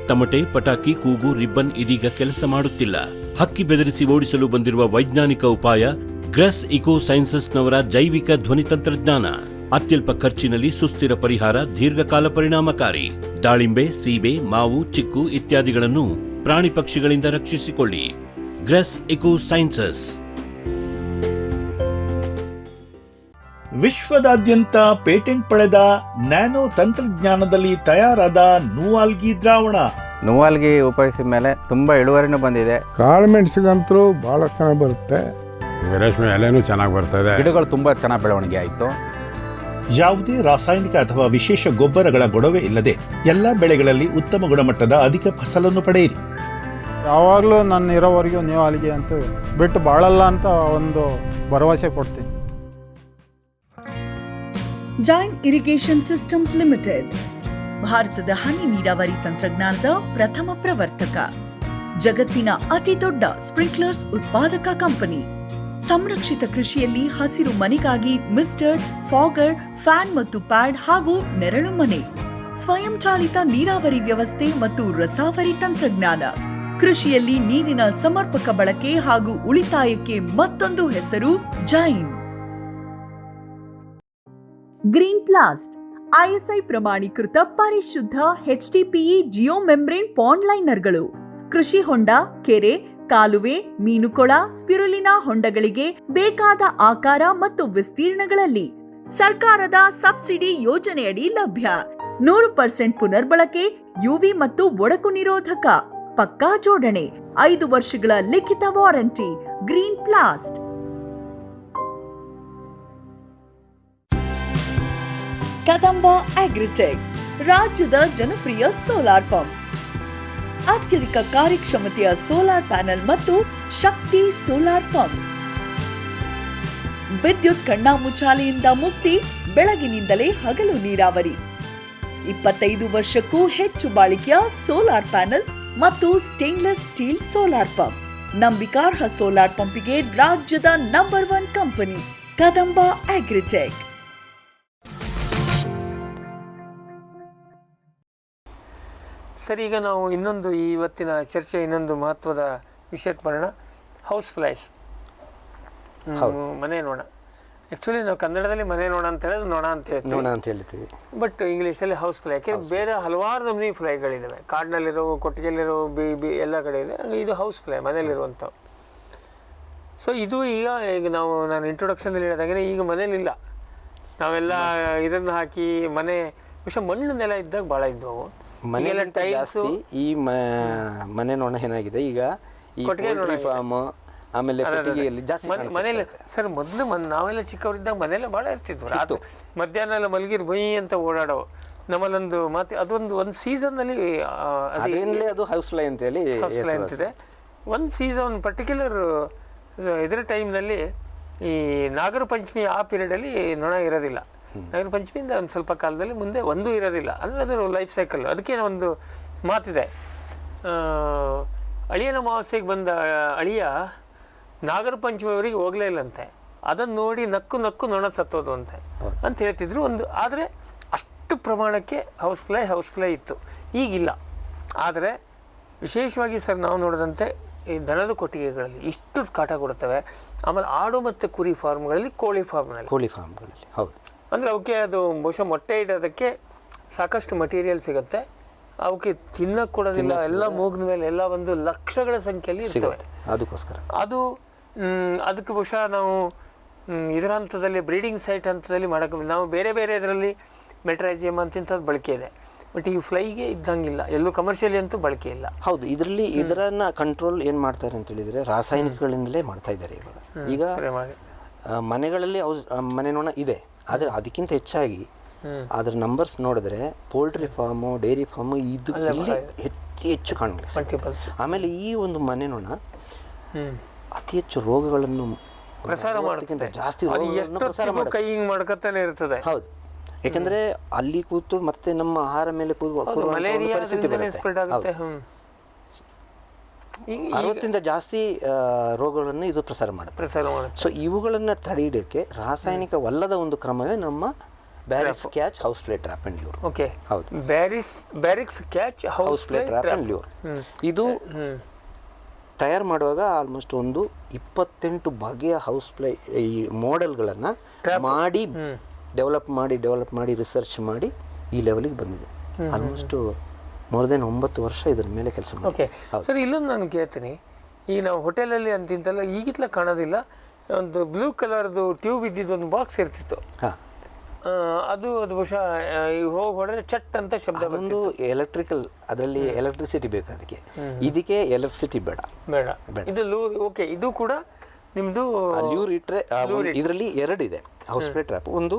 ತಮಟೆ, ಪಟಾಕಿ, ಕೂಗು, ರಿಬ್ಬನ್ ಇದೀಗ ಕೆಲಸ ಮಾಡುತ್ತಿಲ್ಲ. ಹಕ್ಕಿ ಬೆದರಿಸಿ ಓಡಿಸಲು ಬಂದಿರುವ ವೈಜ್ಞಾನಿಕ ಉಪಾಯ ಗ್ರಸ್ ಇಕೋ ಸೈನ್ಸಸ್ನವರ ಜೈವಿಕ ಧ್ವನಿ ತಂತ್ರಜ್ಞಾನ. ಅತ್ಯಲ್ಪ ಖರ್ಚಿನಲ್ಲಿ ಸುಸ್ಥಿರ ಪರಿಹಾರ, ದೀರ್ಘಕಾಲ ಪರಿಣಾಮಕಾರಿ. ದಾಳಿಂಬೆ, ಸೀಬೆ, ಮಾವು, ಚಿಕ್ಕು ಇತ್ಯಾದಿಗಳನ್ನು ಪ್ರಾಣಿ ಪಕ್ಷಿಗಳಿಂದ ರಕ್ಷಿಸಿಕೊಳ್ಳಿ. Grass eco sciences. ವಿಶ್ವದಾದ್ಯಂತ ಪೇಟೆಂಟ್ ಪಡೆದ ನ್ಯಾನೋ ತಂತ್ರಜ್ಞಾನದಲ್ಲಿ ತಯಾರಾದ ನೂವಾಲ್ಗಿ ದ್ರಾವಣ. ನೂವಾಲ್ಗಿ ಉಪಯೋಗಿಸಿದ ಮೇಲೆ ತುಂಬಾ ಇಳುವರಿನೂ ಬಂದಿದೆ. ಕಾಳು ಮೆಣಸಿಗಂತೂ ಬಹಳ ಚೆನ್ನಾಗಿ ಬರುತ್ತೆ, ರೇಷ್ಮೆ ಎಲೆನೂ ಚೆನ್ನಾಗಿ ಬರ್ತದೆ, ಗಿಡಗಳು ತುಂಬಾ ಚೆನ್ನಾಗಿ ಬೆಳವಣಿಗೆ ಆಯಿತು. ಯಾವುದೇ ರಾಸಾಯನಿಕ ಅಥವಾ ವಿಶೇಷ ಗೊಬ್ಬರಗಳ ಗೊಡವೆ ಇಲ್ಲದೆ ಎಲ್ಲ ಬೆಳೆಗಳಲ್ಲಿ ಉತ್ತಮ ಗುಣಮಟ್ಟದ ಅಧಿಕ ಫಸಲನ್ನು ಪಡೆಯಿರಿ. ಯಾವಾಗಲೂ ನನ್ನ ಇರೋವರೆಗೂ ನೂವಾಲ್ಗಿ ಅಂತೂ ಬಿಟ್ಟು ಬಾಳಲ್ಲ ಅಂತ ಒಂದು ಭರವಸೆ ಕೊಡ್ತೀನಿ. ಜೈನ್ ಇರಿಗೇಷನ್ ಸಿಸ್ಟಮ್ಸ್ ಲಿಮಿಟೆಡ್ ಭಾರತದ ಹನಿ ನೀರಾವರಿ ತಂತ್ರಜ್ಞಾನದ ಪ್ರಥಮ ಪ್ರವರ್ತಕ, ಜಗತ್ತಿನ ಅತಿ ದೊಡ್ಡ ಸ್ಪ್ರಿಂಕ್ಲರ್ಸ್ ಉತ್ಪಾದಕ ಕಂಪನಿ. ಸಂರಕ್ಷಿತ ಕೃಷಿಯಲ್ಲಿ ಹಸಿರು ಮನೆಗಾಗಿ ಮಿಸ್ಟರ್, ಫಾಗರ್, ಫ್ಯಾನ್ ಮತ್ತು ಪ್ಯಾಡ್ ಹಾಗೂ ನೆರಳು ಮನೆ, ಸ್ವಯಂ ಚಾಲಿತ ನೀರಾವರಿ ವ್ಯವಸ್ಥೆ ಮತ್ತು ರಸಾವರಿ ತಂತ್ರಜ್ಞಾನ. ಕೃಷಿಯಲ್ಲಿ ನೀರಿನ ಸಮರ್ಪಕ ಬಳಕೆ ಹಾಗೂ ಉಳಿತಾಯಕ್ಕೆ ಮತ್ತೊಂದು ಹೆಸರು ಜೈನ್. ಗ್ರೀನ್ ಪ್ಲಾಸ್ಟ್ ISI ಪ್ರಮಾಣೀಕೃತ ಪರಿಶುದ್ಧ HDPE ಜಿಯೋ ಮೆಂಬ್ರೇನ್ ಪಾಂಡ್ ಲೈನರ್ಗಳು. ಕೃಷಿ ಹೊಂಡ, ಕೆರೆ, ಕಾಲುವೆ, ಮೀನುಕೊಳ, ಸ್ಪಿರುಲಿನಾ ಹೊಂಡಗಳಿಗೆ ಬೇಕಾದ ಆಕಾರ ಮತ್ತು ವಿಸ್ತೀರ್ಣಗಳಲ್ಲಿ ಸರ್ಕಾರದ ಸಬ್ಸಿಡಿ ಯೋಜನೆಯಡಿ ಲಭ್ಯ. 100% ಪುನರ್ಬಳಕೆ, UV ಮತ್ತು ಒಡಕು ನಿರೋಧಕ, ಪಕ್ಕಾ ಜೋಡಣೆ, 5 ವರ್ಷಗಳ ಲಿಖಿತ ವಾರಂಟಿ. ಗ್ರೀನ್ ಪ್ಲಾಸ್ಟ್. ಕದಂಬ ಅಗ್ರಿಟೆಕ್ ರಾಜ್ಯದ ಜನಪ್ರಿಯ ಸೋಲಾರ್ ಪಂಪ್. ಅತ್ಯಧಿಕ ಕಾರ್ಯಕ್ಷಮತೆಯ ಸೋಲಾರ್ ಪ್ಯಾನೆಲ್ ಮತ್ತು ಶಕ್ತಿ ಸೋಲಾರ್ ಪಂಪ್. ವಿದ್ಯುತ್ ಕಣ್ಣಾಮುಚ್ಚಾಲೆಯಿಂದ ಮುಕ್ತಿ, ಬೆಳಗಿನಿಂದಲೇ ಹಗಲು ನೀರಾವರಿ. 25 ವರ್ಷಕ್ಕೂ ಹೆಚ್ಚು ಬಾಳಿಕೆಯ ಸೋಲಾರ್ ಪ್ಯಾನೆಲ್ ಮತ್ತು ಸ್ಟೇನ್ಲೆಸ್ ಸ್ಟೀಲ್ ಸೋಲಾರ್ ಪಂಪ್. ನಂಬಿಕಾರ್ಹ ಸೋಲಾರ್ ಪಂಪಿಗೆ ರಾಜ್ಯದ ನಂಬರ್ 1 ಕಂಪನಿ ಕದಂಬ ಅಗ್ರಿಟೆಕ್. ಸರಿ, ಈಗ ನಾವು ಇವತ್ತಿನ ಚರ್ಚೆ ಇನ್ನೊಂದು ಮಹತ್ವದ ವಿಷಯಕ್ಕೆ ಬರೋಣ. ಹೌಸ್ ಫ್ಲೈಸ್, ಮನೆ ನೋಣ. ಆ್ಯಕ್ಚುಲಿ ನಾವು ಕನ್ನಡದಲ್ಲಿ ಮನೆ ನೋಣ ಅಂತ ಹೇಳಿದ್ರೆ ನೋಣ ಅಂತ ಹೇಳ್ತೀವಿ, ಬಟ್ ಇಂಗ್ಲೀಷಲ್ಲಿ ಹೌಸ್ ಫ್ಲೈ. ಯಾಕೆಂದರೆ ಬೇರೆ ಹಲವಾರು ನಮೂನಿ ಫ್ಲೈಗಳಿದ್ದಾವೆ. ಕಾಡಿನಲ್ಲಿರೋ, ಕೊಟ್ಟಿಗೆಯಲ್ಲಿರೋ, ಎಲ್ಲ ಕಡೆ ಇದೆ. ಇದು ಹೌಸ್ ಫ್ಲೈ, ಮನೇಲಿರುವಂಥವು. ಸೊ ಇದು ನಾನು ಇಂಟ್ರೊಡಕ್ಷನಲ್ಲಿ ಹೇಳಿದಾಗೆ ಈಗ ಮನೇಲಿಲ್ಲ. ನಾವೆಲ್ಲ ಇದನ್ನು ಹಾಕಿ ಮನೆ ಬಹುಶಃ ಮಣ್ಣು ನೆಲ ಇದ್ದಾಗ ಭಾಳ ಇದ್ದವು. ಮನೆಯಲ್ಲ ಜಾಸ್ತಿ ಈ ಮನೆ ನೋಣ ಏನಾಗಿದೆ ಈಗ ಕೊಟ್ಟಿಗೆ ಫಾರ್ಮ್, ಆಮೇಲೆ ಜಾಸ್ತಿ ಮನೇಲಿ. ಸರ್ ಮೊದಲು ನಾವೆಲ್ಲ ಚಿಕ್ಕವರಿದ್ದಾಗ ಮನೆಯಲ್ಲ ಭಾಳ ಇರ್ತಿದ್ವು. ಅದು ಮಧ್ಯಾಹ್ನ ಎಲ್ಲ ಮಲಗಿರ್ ಬೈ ಅಂತ ಓಡಾಡೋ ನಮ್ಮಲ್ಲೊಂದು ಮಾತು. ಒಂದು ಸೀಸನ್ನಲ್ಲಿ ಅದು ಹೌಸ್ ಫ್ಲೈ ಅಂತೇಳಿ ಅಂತಿದೆ. ಒಂದು ಸೀಸನ್ ಪರ್ಟಿಕ್ಯುಲರ್ ಇದರ ಟೈಮ್ನಲ್ಲಿ ಈ ನಾಗರ ಪಂಚಮಿ ಆ ಪೀರಿಯಡಲ್ಲಿ ನೊಣ ಇರೋದಿಲ್ಲ. ನಾಗರ ಪಂಚಮಿಯಿಂದ ಒಂದು ಸ್ವಲ್ಪ ಕಾಲದಲ್ಲಿ ಮುಂದೆ ಒಂದೂ ಇರೋದಿಲ್ಲ. ಅಂದರೆ ಅದರ ಲೈಫ್ ಸೈಕಲ್. ಅದಕ್ಕೆ ಒಂದು ಮಾತಿದೆ, ಅಳಿಯನ ಅಮಾವಾಸ್ಯೆಗೆ ಬಂದ ಅಳಿಯ ನಾಗರ ಪಂಚಮಿಯವರಿಗೆ ಹೋಗಲೇ ಇಲ್ಲಂತೆ. ಅದನ್ನು ನೋಡಿ ನಕ್ಕು ನೊಣ ಸತ್ತೋದು ಅಂತ ಹೇಳ್ತಿದ್ರು. ಆದರೆ ಅಷ್ಟು ಪ್ರಮಾಣಕ್ಕೆ ಹೌಸ್ ಫ್ಲೈ ಇತ್ತು, ಈಗಿಲ್ಲ. ಆದರೆ ವಿಶೇಷವಾಗಿ ಸರ್ ನಾವು ನೋಡಿದಂತೆ ಈ ದನದ ಕೊಟ್ಟಿಗೆಗಳಲ್ಲಿ ಇಷ್ಟು ಕಾಟ ಕೊಡುತ್ತವೆ. ಆಮೇಲೆ ಆಡು ಮತ್ತು ಕುರಿ ಫಾರ್ಮ್ಗಳಲ್ಲಿ, ಕೋಳಿ ಫಾರ್ಮ್ಗಳಲ್ಲಿ ಹೌದು. ಅಂದರೆ ಅವಕ್ಕೆ ಅದು ಬಹುಶಃ ಮೊಟ್ಟೆ ಇಡೋದಕ್ಕೆ ಸಾಕಷ್ಟು ಮಟೀರಿಯಲ್ ಸಿಗುತ್ತೆ. ಅವಕ್ಕೆ ತಿನ್ನಕ್ಕೆ ಕೊಡೋದಿಲ್ಲ. ಎಲ್ಲ ಮೂಗಿನ ಮೇಲೆ ಎಲ್ಲ ಒಂದು ಲಕ್ಷಗಳ ಸಂಖ್ಯೆಯಲ್ಲಿ ಇರ್ತವೆ. ಅದಕ್ಕೋಸ್ಕರ ಅದಕ್ಕೆ ಬಹುಶಃ ನಾವು ಇದರ ಹಂತದಲ್ಲಿ ಬ್ರೀಡಿಂಗ್ ಸೈಟ್ ಹಂತದಲ್ಲಿ ಮಾಡೋಕ್ಕೆ ನಾವು ಬೇರೆ ಇದರಲ್ಲಿ ಮೆಟ್ರೈಜಿಯಮ್ ಅಂತಿಂಥದ್ದು ಬಳಕೆ ಇದೆ. ಬಟ್ ಈ ಫ್ಲೈಗೆ ಇದ್ದಂಗಿಲ್ಲ, ಎಲ್ಲೂ ಕಮರ್ಷಿಯಲಿ ಅಂತೂ ಬಳಕೆ ಇಲ್ಲ. ಹೌದು, ಇದರನ್ನ ಕಂಟ್ರೋಲ್ ಏನು ಮಾಡ್ತಾರೆ ಅಂತ ಹೇಳಿದರೆ ರಾಸಾಯನಿಕಗಳಿಂದಲೇ ಮಾಡ್ತಾ ಇದ್ದಾರೆ ಈಗ. ಮನೆಗಳಲ್ಲಿ ಮನೆ ನೋಣ ಇದೆ, ಆದರೆ ಅದಕ್ಕಿಂತ ಹೆಚ್ಚಾಗಿ ಅದರ ನಂಬರ್ಸ್ ನೋಡಿದ್ರೆ ಪೋಲ್ಟ್ರಿ ಫಾರ್ಮು, ಡೈರಿ ಫಾರ್ಮು ಇಲ್ಲಿ ಹೆಚ್ಚು ಕಾಣಲಿ. ಆಮೇಲೆ ಈ ಒಂದು ಮನೆ ನೋಣ ಅತಿ ಹೆಚ್ಚು ರೋಗಗಳನ್ನು ಪ್ರಸಾರ ಮಾಡೋದಕ್ಕಿಂತ ಜಾಸ್ತಿ ಕೈ ಮಾಡ್ಕೊತಾನೆ ಇರ್ತದೆ. ಹೌದು, ಯಾಕಂದ್ರೆ ಅಲ್ಲಿ ಕೂತು ಮತ್ತೆ ನಮ್ಮ ಆಹಾರ ಮೇಲೆ ಪರಿಸ್ಥಿತಿ ಬರುತ್ತೆ. 60 ಜಾಸ್ತಿ ರೋಗಗಳನ್ನು ಇದು ಪ್ರಸಾರ ಮಾಡುತ್ತೆ. ಸೊ ಇವುಗಳನ್ನು ತಡೆಯಲಿಕ್ಕೆ ರಾಸಾಯನಿಕವಲ್ಲದ ಒಂದು ಕ್ರಮವೇ ನಮ್ಮ Barrix catch house fly trap and lure. Okay, ಹೌದು, Barrix catch house fly trap and lure. ಇದು ತಯಾರು ಮಾಡುವಾಗ ಆಲ್ಮೋಸ್ಟ್ ಒಂದು 28 ಬಗೆಯ ಹೌಸ್ ಫ್ಲೈ ಈ ಮಾಡೆಲ್ಗಳನ್ನು ಮಾಡಿ ಡೆವಲಪ್ ಮಾಡಿ ರಿಸರ್ಚ್ ಮಾಡಿ ಈ ಲೆವೆಲಿಗೆ ಬಂದಿದೆ. ಆಲ್ಮೋಸ್ಟ್ ಮೋರ್ ದೆನ್ 9 ವರ್ಷ ಇದರ ಮೇಲೆ ಕೆಲಸ ಮಾಡಿ. ಓಕೆ ಸರ್, ಇಲ್ಲೊಂದು ನಾನು ಕೇಳ್ತೀನಿ. ಈಗ ನಾವು ಹೋಟೆಲಲ್ಲಿ ಅಂತಿಂತೆಲ್ಲ ಈಗಿತ್ಲ ಕಾಣೋದಿಲ್ಲ. ಒಂದು ಬ್ಲೂ ಕಲರ್ದು ಟ್ಯೂಬ್ ಇದ್ದಿದ್ದು ಒಂದು ಬಾಕ್ಸ್ ಇರ್ತಿತ್ತು. ಅದು ಬಹುಶಃ ಹೋಗಿ ಹೊಡೆದ್ರೆ ಚಟ್ ಅಂತ ಶಬ್ದ. ಒಂದು ಎಲೆಕ್ಟ್ರಿಕಲ್, ಅದರಲ್ಲಿ ಎಲೆಕ್ಟ್ರಿಸಿಟಿ ಬೇಕು. ಇದಕ್ಕೆ ಎಲೆಕ್ಟ್ರಿಸಿಟಿ ಬೇಡ. ಇದು ಲೂರ್. ಓಕೆ, ಇದು ಕೂಡ ನಿಮ್ಮದು ಲ್ಯೂರ್ ಇಟ್ಟರೆ ಇದರಲ್ಲಿ 2 ಇದೆ ಹೌಸ್ ಫ್ಲೈ ಟ್ರ್ಯಾಪ್. ಒಂದು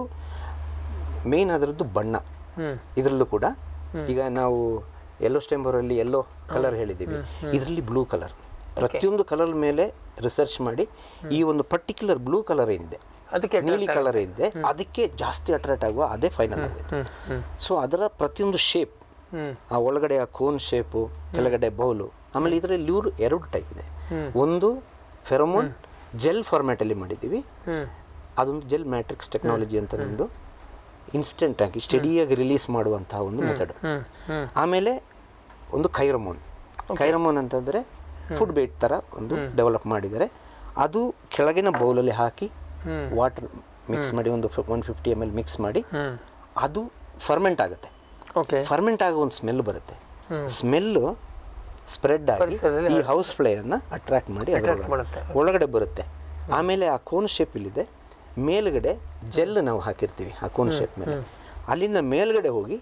ಮೇನ್ ಅದರದ್ದು ಬಣ್ಣ. ಇದರಲ್ಲೂ ಕೂಡ ಈಗ ನಾವು ಯೆಲ್ಲೋ ಸ್ಟೆಂಬರಲ್ಲಿ ಯೆಲ್ಲೋ ಕಲರ್ ಹೇಳಿದ್ದೀವಿ, ಇದರಲ್ಲಿ ಬ್ಲೂ ಕಲರ್. ಪ್ರತಿಯೊಂದು ಕಲರ್ ಮೇಲೆ ರಿಸರ್ಚ್ ಮಾಡಿ ಈ ಒಂದು ಪರ್ಟಿಕ್ಯುಲರ್ ಬ್ಲೂ ಕಲರ್ ಏನಿದೆ ಅದಕ್ಕೆ ನೀಲಿ ಕಲರ್ ಇದೆ, ಅದಕ್ಕೆ ಜಾಸ್ತಿ ಅಟ್ರಾಕ್ಟ್ ಆಗುವ ಅದೇ ಫೈನಲ್ ಆಗುತ್ತೆ. ಸೊ ಅದರ ಪ್ರತಿಯೊಂದು ಶೇಪ್, ಆ ಒಳಗಡೆ ಆ ಕೋನ್ ಶೇಪು, ಕೆಳಗಡೆ ಬೌಲು. ಆಮೇಲೆ ಇದರಲ್ಲಿ ಲೂರ್ 2 ಟೈಪ್ ಇದೆ. ಒಂದು ಫೆರೋಮೋನ್ ಜೆಲ್ ಫಾರ್ಮ್ಯಾಟಲ್ಲಿ ಮಾಡಿದ್ದೀವಿ, ಅದೊಂದು ಜೆಲ್ ಮ್ಯಾಟ್ರಿಕ್ಸ್ ಟೆಕ್ನಾಲಜಿ ಅಂತ ನಮ್ಮದು, ಇನ್ಸ್ಟೆಂಟ್ ಆಗಿ ಸ್ಟಡಿಯಾಗಿ ರಿಲೀಸ್ ಮಾಡುವಂತಹ ಒಂದು ಮೆಥಡ್. ಆಮೇಲೆ ಒಂದು ಕೈರಮೋನ್ ಅಂತಂದರೆ ಫುಡ್ ಬೇಟ್ ಥರ ಒಂದು ಡೆವಲಪ್ ಮಾಡಿದ್ದಾರೆ. ಅದು ಕೆಳಗಿನ ಬೌಲಲ್ಲಿ ಹಾಕಿ ವಾಟರ್ ಮಿಕ್ಸ್ ಮಾಡಿ ಒಂದು 150 ml ಮಿಕ್ಸ್ ಮಾಡಿ ಅದು ಫರ್ಮೆಂಟ್ ಆಗುತ್ತೆ. ಫರ್ಮೆಂಟ್ ಆಗೋ ಒಂದು ಸ್ಮೆಲ್ ಬರುತ್ತೆ. ಸ್ಮೆಲ್ಲು ಸ್ಪ್ರೆಡ್ ಆಗಿ ಈ ಹೌಸ್ ಫ್ಲೈಯನ್ನು ಅಟ್ರಾಕ್ಟ್ ಮಾಡಿ ಒಳಗಡೆ ಬರುತ್ತೆ. ಆಮೇಲೆ ಆ ಕೋನ್ ಶೇಪ್ ಇಲ್ಲಿದೆ, ಮೇಲ್ಗಡೆ ಜೆಲ್ ನಾವು ಹಾಕಿರ್ತೀವಿ ಆ ಕೋನ್ ಶೇಪ್ ಮೇಲೆ, ಅಲ್ಲಿಂದ ಮೇಲ್ಗಡೆ ಹೋಗಿ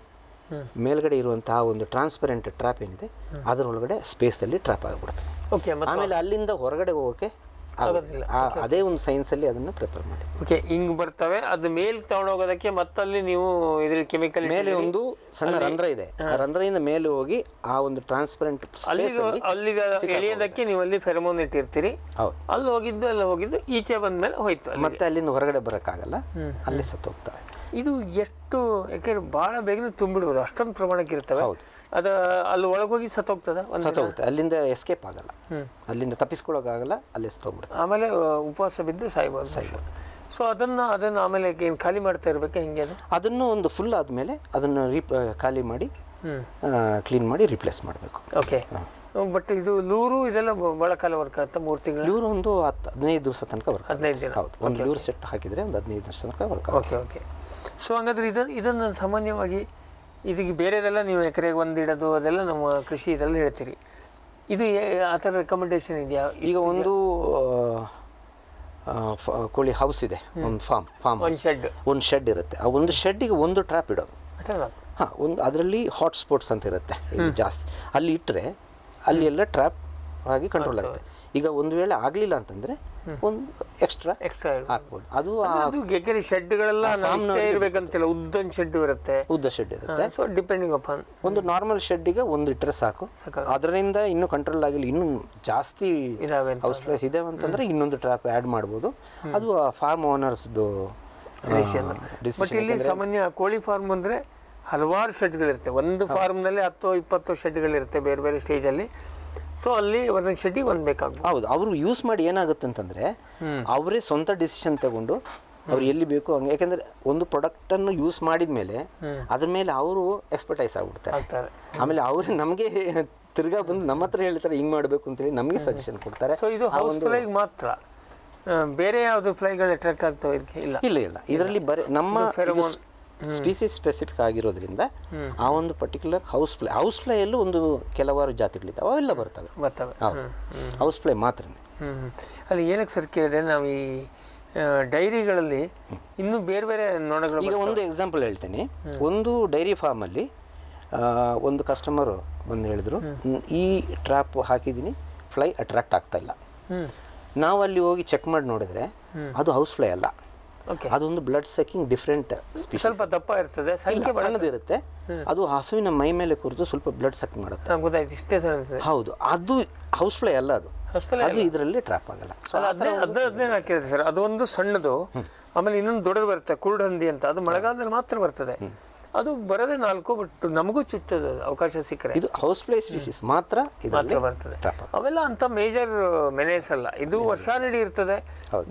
ಮೇಲ್ಗಡೆ ಇರುವಂತಹ ಒಂದು ಟ್ರಾನ್ಸ್ಪರೆಂಟ್ ಟ್ರ್ಯಾಪ್ ಏನಿದೆ ಅದರೊಳಗಡೆ ಸ್ಪೇಸಲ್ಲಿ ಟ್ರ್ಯಾಪ್ ಆಗಿಬಿಡುತ್ತೆ. ಆಮೇಲೆ ಅಲ್ಲಿಂದ ಹೊರಗಡೆ ಹೋಗೋಕ್ಕೆ ಅದೇ ಒಂದು ಸೈನ್ಸಲ್ಲಿ ಅದನ್ನು ಪ್ರಿಪೇರ್ ಮಾಡಿ. ಹಿಂಗ್ ಬರ್ತವೆ, ಅದು ಮೇಲೆ ತಗೊಂಡೋಗೋದಕ್ಕೆ ಮತ್ತಲ್ಲಿ ನೀವು ಇದ್ರ ಕೆಮಿಕಲ್ ಮೇಲೆ ಒಂದು ಸಣ್ಣ ರಂಧ್ರ ಇದೆ, ಆ ರಂಧ್ರದಿಂದ ಮೇಲೆ ಹೋಗಿ ಆ ಒಂದು ಟ್ರಾನ್ಸ್ಪರೆಂಟ್ ಅಲ್ಲಿಗೆ ಎಳೆಯೋದಕ್ಕೆ ನೀವು ಅಲ್ಲಿ ಫೆರಮೋನ್ ಇಟ್ಟಿರ್ತೀರಿ. ಅಲ್ಲಿ ಹೋಗಿದ್ದು ಈಚೆ ಬಂದ್ಮೇಲೆ ಹೋಯ್ತು, ಮತ್ತೆ ಅಲ್ಲಿಂದ ಹೊರಗಡೆ ಬರೋಕ್ಕಾಗಲ್ಲ, ಅಲ್ಲಿ ಸತ್ತು ಹೋಗ್ತವೆ. ಇದು ಎಷ್ಟು, ಯಾಕೆಂದ್ರೆ ಬಹಳ ಬೇಗನೆ ತುಂಬಿಡ್ಬೋದು, ಅಷ್ಟೊಂದು ಪ್ರಮಾಣಕ್ಕೆ ಇರ್ತವೆ. ಅದು ಅಲ್ಲಿ ಒಳಗೋಗಿ ಸತ್ತೋಗ್ತದೆ, ಅಲ್ಲಿಂದ ಎಸ್ಕೇಪ್ ಆಗಲ್ಲ, ಅಲ್ಲಿಂದ ತಪ್ಪಿಸ್ಕೊಳ್ಳೋಕ್ಕಾಗಲ್ಲ, ಅಲ್ಲಿ ಸತ್ತೋಗ್ಬಿಡುತ್ತೆ. ಆಮೇಲೆ ಉಪವಾಸ ಬಿದ್ದು ಸಾಯ್ಬೋದು. ಸೊ ಅದನ್ನು ಆಮೇಲೆ ಏನು ಖಾಲಿ ಮಾಡ್ತಾ ಇರ್ಬೇಕು ಹಿಂಗೆ? ಅದನ್ನು ಒಂದು ಫುಲ್ ಆದಮೇಲೆ ಅದನ್ನು ಖಾಲಿ ಮಾಡಿ ಕ್ಲೀನ್ ಮಾಡಿ ರಿಪ್ಲೇಸ್ ಮಾಡಬೇಕು. ಓಕೆ. ಬಟ್ ಇದು ಲೂರು ಇದೆಲ್ಲ ಭಾಳ ಕಾಲ ವರ್ಕ್ ಆಗುತ್ತೆ, 3 ತಿಂಗಳು? ಲೂರು ಒಂದು 15 ದಿವಸ ತನಕ ವರ್ಕ್. 15 ದಿನ? ಹೌದು, ಒಂದು ಲೂರು ಸೆಟ್ ಹಾಕಿದರೆ ಒಂದು 15 ದಿವಸ ತನಕ ವರ್ಕ್. ಓಕೆ. ಸೊ ಹಂಗಾದ್ರೆ ಇದನ್ನು ಸಾಮಾನ್ಯವಾಗಿ ಇದಕ್ಕೆ ಬೇರೆದೆಲ್ಲ ನೀವು ಎಕರೆಗೆ ಒಂದು ಇಡೋದು ಅದೆಲ್ಲ ನಮ್ಮ ಕೃಷಿ ಇದೆಲ್ಲ ಹೇಳ್ತೀರಿ. ಇದು ಆ ಥರ ರೆಕಮೆಂಡೇಶನ್ ಇದೆಯಾ? ಈಗ ಒಂದು ಕೋಳಿ ಹೌಸ್ ಇದೆ, ಒಂದು ಫಾರ್ಮ್ ಒಂದು ಶೆಡ್ ಇರುತ್ತೆ. ಆ ಒಂದು ಶೆಡ್ಡಿಗೆ ಒಂದು ಟ್ರ್ಯಾಪ್ ಇಡೋದು. ಒಂದು ಅದರಲ್ಲಿ ಹಾಟ್ ಸ್ಪಾಟ್ಸ್ ಅಂತ ಇರುತ್ತೆ ಜಾಸ್ತಿ, ಅಲ್ಲಿ ಇಟ್ಟರೆ ಅಲ್ಲಿ ಎಲ್ಲ ಟ್ರ್ಯಾಪ್ ಆಗಿ ಕಂಟ್ರೋಲ್ ಆಗುತ್ತೆ. ಈಗ ಒಂದು ವೇಳೆ ಆಗಲಿಲ್ಲ ಅಂತಂದರೆ ಒಂದು ಎಕ್ಸ್ಟ್ರಾ ಹಾಕ್ಬೋದು. ಅದು ಯಾಕೆಂದ್ರೆ ಶೆಡ್ಗಳೆಲ್ಲ ಇರಬೇಕಂತಿಲ್ಲ, ಉದ್ದ ಶೆಡ್ ಇರುತ್ತೆ. ಸೊ ಡಿಪೆಂಡಿಂಗ್ ಅಪಾನ್ ಒಂದು ನಾರ್ಮಲ್ ಶೆಡ್ಡಿಗೆ ಒಂದು ಇಟ್ಟರೆ ಸಾಕು. ಅದರಿಂದ ಇನ್ನೂ ಕಂಟ್ರೋಲ್ ಆಗಿಲ್ಲ, ಇನ್ನೂ ಜಾಸ್ತಿ ಹೌಸ್ ಪ್ಲೇಸ್ ಇದೆ ಅಂತಂದರೆ ಇನ್ನೊಂದು ಟ್ರ್ಯಾಪ್ ಆ್ಯಡ್ ಮಾಡ್ಬೋದು. ಅದು ಫಾರ್ಮ್ ಓನರ್ಸ್ದು ಡಿಸಿಷನ್. ಬಟ್ ಇಲ್ಲಿ ಸಾಮಾನ್ಯ ಕೋಳಿ ಫಾರ್ಮ್ ಅಂದರೆ ಹಲವಾರು ಶೆಡ್ಗಳಿರುತ್ತೆ. ಒಂದು ಫಾರ್ಮ್ನಲ್ಲಿ 10-20 ಶೆಡ್ಗಳಿರುತ್ತೆ ಬೇರೆ ಬೇರೆ ಸ್ಟೇಜಲ್ಲಿ. ಸೊ ಅಲ್ಲಿ ಒಂದೊಂದು ಶೆಡ್ಡಿಗೆ ಒಂದು ಬೇಕಾಗ್ಬೋದು. ಹೌದು, ಅವರು ಯೂಸ್ ಮಾಡಿ ಏನಾಗುತ್ತೆ ಅಂತಂದರೆ ಅವರೇ ಸ್ವಂತ ಡಿಸಿಷನ್ ತಗೊಂಡು ಅವ್ರು ಎಲ್ಲಿ ಬೇಕು ಹಂಗೆ. ಯಾಕೆಂದರೆ ಒಂದು ಪ್ರಾಡಕ್ಟನ್ನು ಯೂಸ್ ಮಾಡಿದ ಮೇಲೆ ಅದ್ರ ಮೇಲೆ ಅವರು ಎಕ್ಸ್ಪರ್ಟೈಸ್ ಆಗ್ಬಿಡ್ತಾರೆ. ಆಮೇಲೆ ಅವರೇ ನಮಗೆ ತಿರ್ಗಾ ಬಂದು ನಮ್ಮ ಹತ್ರ ಹೇಳ್ತಾರೆ ಹಿಂಗೆ ಮಾಡಬೇಕು ಅಂತೇಳಿ ನಮಗೆ ಸಜೆಷನ್ ಕೊಡ್ತಾರೆ. ಸೊ ಇದು ಹೌಸ್ ಫ್ಲೈಗೆ ಮಾತ್ರ, ಬೇರೆ ಯಾವುದು ಫ್ಲೈಗಳು ಅಟ್ರಾಕ್ಟ್ ಆಗ್ತವೆ ಇದಕ್ಕೆ? ಇಲ್ಲ. ಇದರಲ್ಲಿ ಬರೀ ನಮ್ಮ ಸ್ಪೀಸೀಸ್ ಸ್ಪೆಸಿಫಿಕ್ ಆಗಿರೋದ್ರಿಂದ ಆ ಒಂದು ಪರ್ಟಿಕ್ಯುಲರ್ ಹೌಸ್ ಫ್ಲೈಯಲ್ಲೂ ಒಂದು ಕೆಲವಾರು ಜಾತಿಗಳಿದ್ದಾವೆ, ಅವೆಲ್ಲ ಬರ್ತವೆ. ಹೌಸ್ ಫ್ಲೈ ಮಾತ್ರ. ಅಲ್ಲಿ ಏನಕ್ಕೆ ಸರ್ ಕೇಳಿದೆ, ನಾವು ಈ ಡೈರಿಗಳಲ್ಲಿ ಇನ್ನೂ ಬೇರೆ ಬೇರೆ ನೊಣಗಳು. ಈಗ ಒಂದು ಎಕ್ಸಾಂಪಲ್ ಹೇಳ್ತೇನೆ. ಒಂದು ಡೈರಿ ಫಾರ್ಮಲ್ಲಿ ಒಂದು ಕಸ್ಟಮರು ಬಂದು ಹೇಳಿದ್ರು, ಈ ಟ್ರ್ಯಾಪ್ ಹಾಕಿದ್ದೀನಿ, ಫ್ಲೈ ಅಟ್ರಾಕ್ಟ್ ಆಗ್ತಾ ಇಲ್ಲ. ನಾವು ಅಲ್ಲಿ ಹೋಗಿ ಚೆಕ್ ಮಾಡಿ ನೋಡಿದ್ರೆ ಅದು ಹೌಸ್ ಫ್ಲೈ ಅಲ್ಲ, ಅದೊಂದು ಬ್ಲಡ್ ಸಕಿಂಗ್ ಡಿಫ್ರೆಂಟ್ ಸ್ಪೀಷೀಸ್. ಸ್ವಲ್ಪ ದಪ್ಪ ಇರ್ತದೆ, ಸಣ್ಣದಿರುತ್ತೆ. ಅದು ಹಸುವಿನ ಮೈ ಮೇಲೆ ಕುರಿತು ಸ್ವಲ್ಪ ಬ್ಲಡ್ ಸಕ್ ಮಾಡುತ್ತೆ. ಗೊತ್ತಾಯ್ತು, ಇಷ್ಟೇ ಸಣ್ಣ. ಹೌದು, ಅದು ಹೌಸ್ ಫ್ಲೈ ಅಲ್ಲ, ಅದು ಇದರಲ್ಲಿ ಟ್ರ್ಯಾಪ್ ಆಗಲ್ಲ. ಅದನ್ನೇ ಹಾಕಿರುತ್ತೆ ಸರ್. ಅದು ಒಂದು ಸಣ್ಣದು, ಆಮೇಲೆ ಇನ್ನೊಂದು ದೊಡ್ಡದು ಬರುತ್ತೆ ಕುರುಡಹಂದಿ ಅಂತ, ಅದು ಮಳೆಗಾಲದಲ್ಲಿ ಮಾತ್ರ ಬರ್ತದೆ. ಅದು ಬರೋದೇ 4, ಬಟ್ ನಮಗೂ ಚುಚ್ಚೋದು ಅವಕಾಶ ಸಿಕ್ಕರೆ ಇದು ಹೌಸ್ ಫ್ಲೈ ಸ್ಪೀಸೀಸ್ ಮಾತ್ರ ಬರ್ತದೆ. ಅವೆಲ್ಲ ಅಂತ ಮೇಜರ್ ಮೆನೇಸ್ ಅಲ್ಲ, ಇದು ವರ್ಷ ನಡಿ ಇರ್ತದೆ.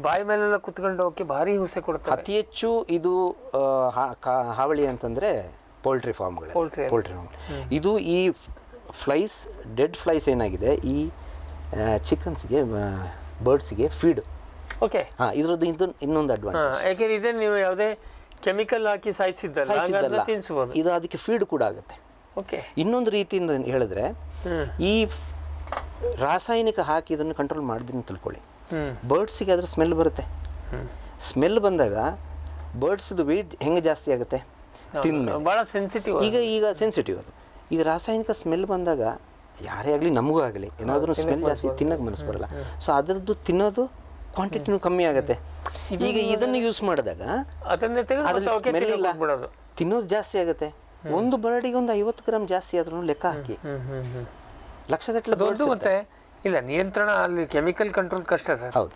ಬಾಯಿ ಮೇಲೆಲ್ಲ ಕುತ್ಕೊಂಡು ಹೋಗಕ್ಕೆ ಭಾರಿ ಹಿಂಸೆ ಕೊಡ್ತಾರೆ. ಅತಿ ಹೆಚ್ಚು ಇದು ಹಾವಳಿ ಅಂತಂದ್ರೆ ಪೋಲ್ಟ್ರಿ ಫಾರ್ಮ್ಗಳು. ಇದು ಈ ಫ್ಲೈಸ್, ಡೆಡ್ ಫ್ಲೈಸ್ ಏನಾಗಿದೆ, ಈ ಚಿಕನ್ಸ್ಗೆ ಬರ್ಡ್ಸ್ಗೆ ಫೀಡ್. ಓಕೆ, ಇದ್ರದ್ದು ಇನ್ನೊಂದು ಅಡ್ವಾಂಟೇಜ್. ಯಾಕೆಂದ್ರೆ ಇದೇ ನೀವು ಯಾವುದೇ ಕೆಮಿಕಲ್ ಹಾಕಿ ಸಾಯಿಸಿದ್ದಲ್ಲ, ತಿನ್ನಿಸಬಹುದು. ಇದು ಅದಕ್ಕೆ ಫೀಡ್ ಕೂಡ ಆಗುತ್ತೆ. ಓಕೆ. ಇನ್ನೊಂದು ರೀತಿಯಿಂದ ಹೇಳಿದ್ರೆ, ಈ ರಾಸಾಯನಿಕ ಹಾಕಿ ಇದನ್ನು ಕಂಟ್ರೋಲ್ ಮಾಡಿದ್ರೆ ತಿಳ್ಕೊಳ್ಳಿ, ಬರ್ಡ್ಸಿಗೆ ಅದರ ಸ್ಮೆಲ್ ಬರುತ್ತೆ. ಸ್ಮೆಲ್ ಬಂದಾಗ ಬರ್ಡ್ಸ್ದು ವೆಯ್ಟ್ ಹೆಂಗೆ ಜಾಸ್ತಿ ಆಗುತ್ತೆ, ಭಾಳ ಸೆನ್ಸಿಟಿವ್. ಈಗ ಸೆನ್ಸಿಟಿವ್ ಅದು. ಈಗ ರಾಸಾಯನಿಕ ಸ್ಮೆಲ್ ಬಂದಾಗ ಯಾರೇ ಆಗಲಿ, ನಮಗೂ ಆಗಲಿ, ಏನಾದರೂ ಸ್ಮೆಲ್ ಜಾಸ್ತಿ ತಿನ್ನೋಕೆ ಮನಸ್ಸು ಬರಲ್ಲ. ಸೊ ಅದರದ್ದು ತಿನ್ನೋದು ಕ್ವಾಂಟಿಟಿನೂ ಕಮ್ಮಿ ಆಗುತ್ತೆ. ಈಗ ಇದನ್ನು ಯೂಸ್ ಮಾಡಿದಾಗ ತಿನ್ನೋದು ಜಾಸ್ತಿ ಆಗುತ್ತೆ. ಒಂದು ಬರ್ಡಿಗೆ ಒಂದು 50 ಗ್ರಾಮ್ ಜಾಸ್ತಿ ಆದ್ರೂ ಲೆಕ್ಕ ಹಾಕಿ ಲಕ್ಷಗಟ್ಟಲೆ. ಮತ್ತೆ ಇಲ್ಲ ನಿಯಂತ್ರಣ, ಅಲ್ಲಿ ಕೆಮಿಕಲ್ ಕಂಟ್ರೋಲ್ ಕಷ್ಟ ಸರ್. ಹೌದು,